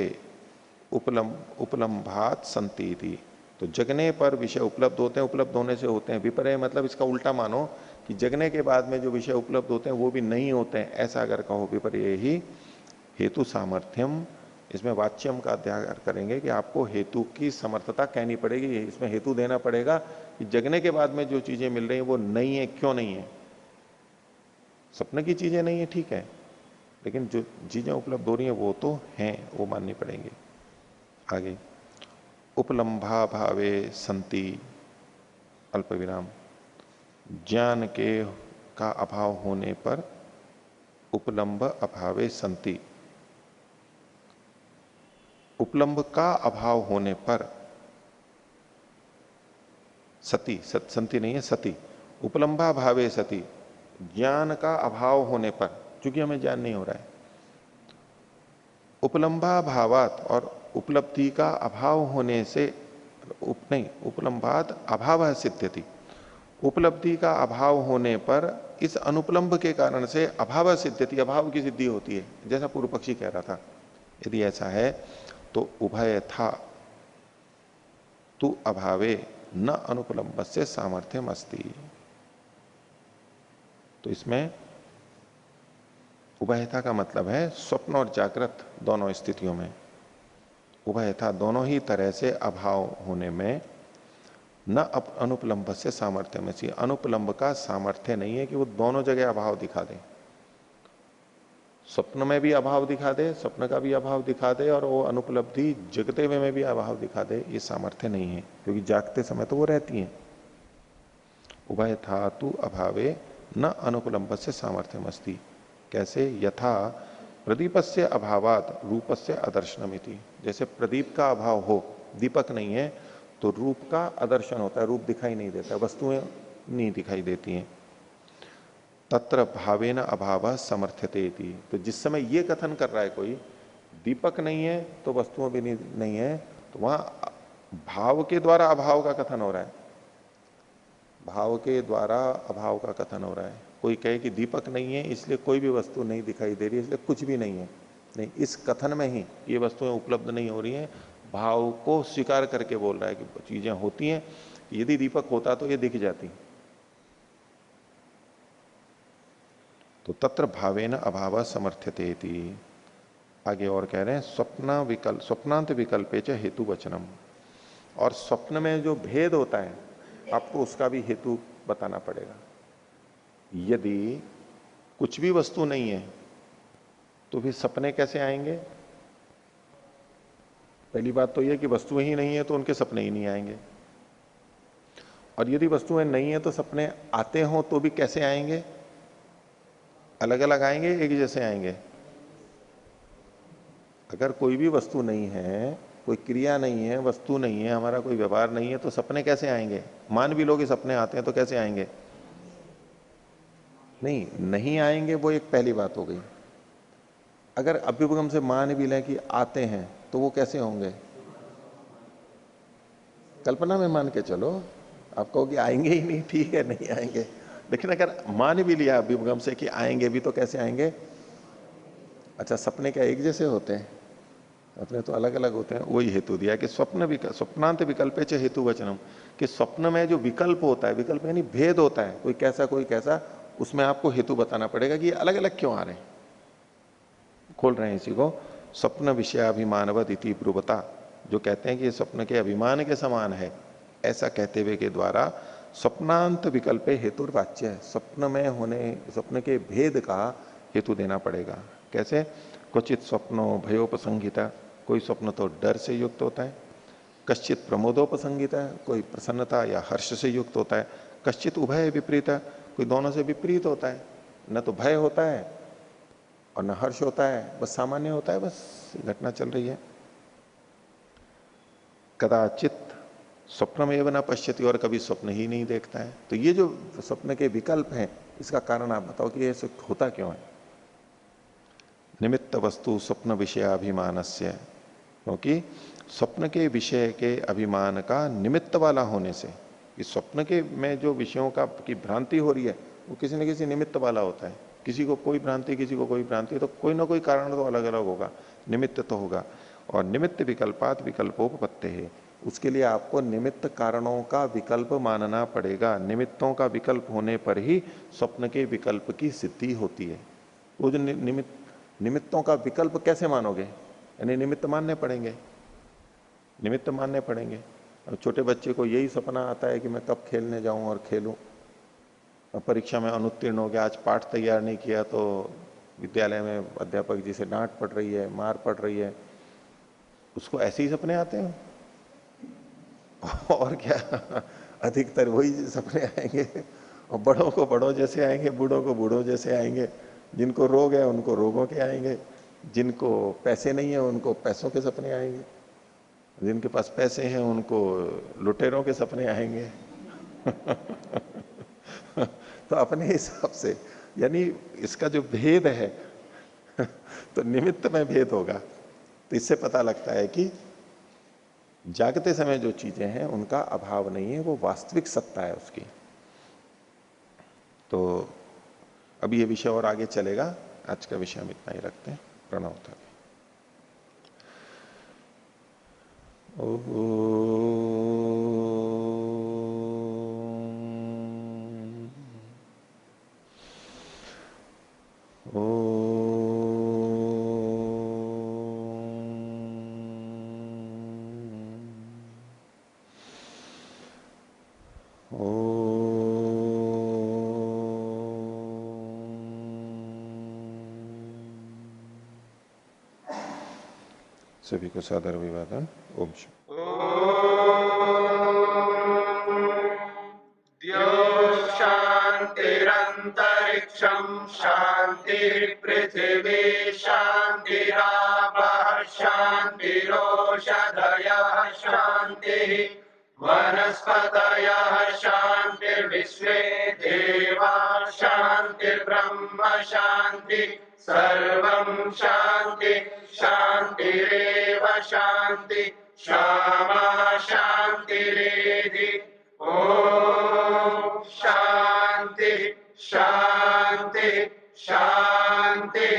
[SPEAKER 1] उपलम्भात संति थी, तो जगने पर विषय उपलब्ध होते हैं, उपलब्ध होने से होते हैं। विपर्य मतलब इसका उल्टा मानो कि जगने के बाद में जो विषय उपलब्ध होते हैं वो भी नहीं होते हैं, ऐसा अगर कहो विपर्य ही हेतु सामर्थ्यम, इसमें वाच्यम का अध्याय करेंगे कि आपको हेतु की समर्थता कहनी पड़ेगी, इसमें हेतु देना पड़ेगा कि जगने के बाद में जो चीजें मिल रही हैं वो नहीं है, क्यों नहीं है? सपने की चीजें नहीं है, ठीक है, लेकिन जो चीजें उपलब्ध हो रही हैं वो तो हैं, वो माननी पड़ेंगी। आगे उपलम्भा भावे संति, अल्प विराम, ज्ञान के का अभाव होने पर उपलम्ब अभावे संति, उपलम्ब का अभाव होने पर सती, संति नहीं है सती, उपलम्बा भावे सती, ज्ञान का अभाव होने पर, क्योंकि हमें ज्ञान नहीं हो रहा है, उपलम्बा भावात, और उपलब्धि का अभाव होने से नहीं, उपलम्बात अभाव सिद्ध्यति, उपलब्धि का अभाव होने पर इस अनुपलम्ब के कारण से अभाव सिद्ध्यति, अभाव की सिद्धि होती है, जैसा पूर्व पक्षी कह रहा था। यदि ऐसा है तो उभय था तु अभावे न अनुपलम्ब से सामर्थ्यम अस्ति, तो इसमें उभयथा का मतलब है स्वप्न और जागृत दोनों स्थितियों में, उभयथा दोनों ही तरह से अभाव होने में न अनुपलम्ब से सामर्थ्य में सी, अनुपलम्ब का सामर्थ्य नहीं है कि वो दोनों जगह अभाव दिखा दे, स्वप्न में भी अभाव दिखा दे, स्वप्न का भी अभाव दिखा दे, और वो अनुपलब्धि जगते हुए में भी अभाव दिखा दे, ये सामर्थ्य नहीं है, क्योंकि जागते समय तो वो रहती है। उभय था तु अभावे न अनुपलम्ब से सामर्थ्यम अस्ति, कैसे? यथा प्रदीपस्य अभावात रूपस्य अदर्शनमिति, जैसे प्रदीप का अभाव हो, दीपक नहीं है तो रूप का अदर्शन होता है, रूप दिखाई नहीं देता, वस्तुएं नहीं दिखाई देती हैं। तत्र भावेन अभाव समर्थ्यते इति, तो जिस समय ये कथन कर रहा है कोई, दीपक नहीं है तो वस्तुओं भी नहीं है, तो वहां भाव के द्वारा अभाव का कथन हो रहा है, भाव के द्वारा अभाव का कथन हो रहा है। कोई कहे कि दीपक नहीं है इसलिए कोई भी वस्तु नहीं दिखाई दे रही है, इसलिए कुछ भी नहीं है, नहीं, इस कथन में ही ये वस्तुएं उपलब्ध नहीं हो रही हैं, भाव को स्वीकार करके बोल रहा है कि चीजें होती हैं, यदि दीपक होता तो ये दिख जाती। तो तत्र भावेन अभाव समर्थ्यते थी। आगे और कह रहे हैं स्वप्न विकल्प, स्वप्नांत विकल्पे च हेतु वचनम, और स्वप्न में जो भेद होता है आपको उसका भी हेतु बताना पड़ेगा। यदि कुछ भी वस्तु नहीं है तो फिर सपने कैसे आएंगे? पहली बात तो यह कि वस्तुएं ही नहीं है तो उनके सपने ही नहीं आएंगे, और यदि वस्तुएं नहीं है तो सपने आते हों तो भी कैसे आएंगे? अलग अलग आएंगे, एक जैसे आएंगे? अगर कोई भी वस्तु नहीं है, कोई क्रिया नहीं है, वस्तु नहीं है, हमारा कोई व्यवहार नहीं है, तो सपने कैसे आएंगे? मान भी लोग सपने आते हैं तो कैसे आएंगे? नहीं आएंगे, वो एक पहली बात हो गई। अगर अभ्युपगम से मान भी लें कि आते हैं तो वो कैसे होंगे? कल्पना में मान के चलो, आप कहो कि आएंगे ही नहीं, ठीक है नहीं आएंगे, लेकिन अगर मान भी लिया अभ्युपगम से कि आएंगे भी तो कैसे आएंगे? अच्छा, सपने क्या एक जैसे होते हैं? अपने तो अलग अलग होते हैं। वही हेतु दिया कि स्वप्नांत विकल्पे च हेतु वचनम, कि स्वप्न में जो विकल्प होता है, विकल्प यानी भेद होता है, कोई कैसा, उसमें आपको हेतु बताना पड़ेगा कि ये अलग अलग क्यों आ रहे हैं। खोल रहे हैं इसी को, स्वप्न विषयाभिमानवद इति ब्रुवता, जो कहते हैं कि ये स्वप्न के अभिमान के समान है, ऐसा कहते हुए के द्वारा स्वप्नांत विकल्पे हेतुर्वाच्य है, स्वप्न में होने, स्वप्न के भेद का हेतु देना पड़ेगा। कैसे? क्वचित स्वप्नो भयोपसंगिता, कोई स्वप्न तो डर से युक्त होता है, कश्चित प्रमोदोपसंगिता, कोई प्रसन्नता या हर्ष से युक्त होता है, कश्चित उभय विपरीता, कोई दोनों से विपरीत होता है, न तो भय होता है और न हर्ष होता है, बस सामान्य होता है, बस घटना चल रही है। कदाचित स्वप्न में न पश्यति, और कभी स्वप्न ही नहीं देखता है। तो ये जो स्वप्न के विकल्प हैं, इसका कारण आप बताओ कि ऐसे होता क्यों है? निमित्त वस्तु स्वप्न विषयाभिमानस्य, क्योंकि स्वप्न के विषय के अभिमान का निमित्त वाला होने से, इस स्वप्न के में जो विषयों का की भ्रांति हो रही है वो किसी न किसी निमित्त वाला होता है। किसी को कोई भ्रांति, किसी को कोई भ्रांति, तो कोई ना कोई कारण तो अलग अलग होगा, निमित्त तो होगा। और निमित्त विकल्पात विकल्पोपपत्ति है, उसके लिए आपको निमित्त कारणों का विकल्प मानना पड़ेगा। निमित्तों का विकल्प होने पर ही स्वप्न के विकल्प की सिद्धि होती है। वो जो निमित्तों का विकल्प कैसे मानोगे? यानी निमित्त मानने पड़ेंगे, निमित्त मानने पड़ेंगे। अब छोटे बच्चे को यही सपना आता है कि मैं कब खेलने जाऊं और खेलूं, परीक्षा में अनुत्तीर्ण हो गया, आज पाठ तैयार नहीं किया तो विद्यालय में अध्यापक जी से डांट पड़ रही है, मार पड़ रही है, उसको ऐसे ही सपने आते हैं। और क्या, अधिकतर वही सपने आएंगे, और बड़ों को बड़ों जैसे आएंगे, बूढ़ों को बूढ़ों जैसे आएंगे, जिनको रोग है उनको रोगों के आएंगे, जिनको पैसे नहीं है उनको पैसों के सपने आएंगे, जिनके पास पैसे हैं उनको लुटेरों के सपने आएंगे। तो अपने हिसाब से, यानी इसका जो भेद है तो निमित्त में भेद होगा। तो इससे पता लगता है कि जागते समय जो चीजें हैं उनका अभाव नहीं है, वो वास्तविक सत्ता है उसकी। तो अभी ये विषय और आगे चलेगा, आज का विषय हम इतना ही रखते हैं। प्रणव था। सभी को सादर अभिवादन। ओम
[SPEAKER 2] शांतिरंतरिक्षम शांति पृथिवी शांतिरापः शांतिरोषधयः शांति वनस्पतयः शांतिर्विश्वे देवा शांतिर्ब्रह्म शांति सर्वं शांति शांतिरेव शांति क्षमा शांतिरेधि। ओम शांति शांति शांति।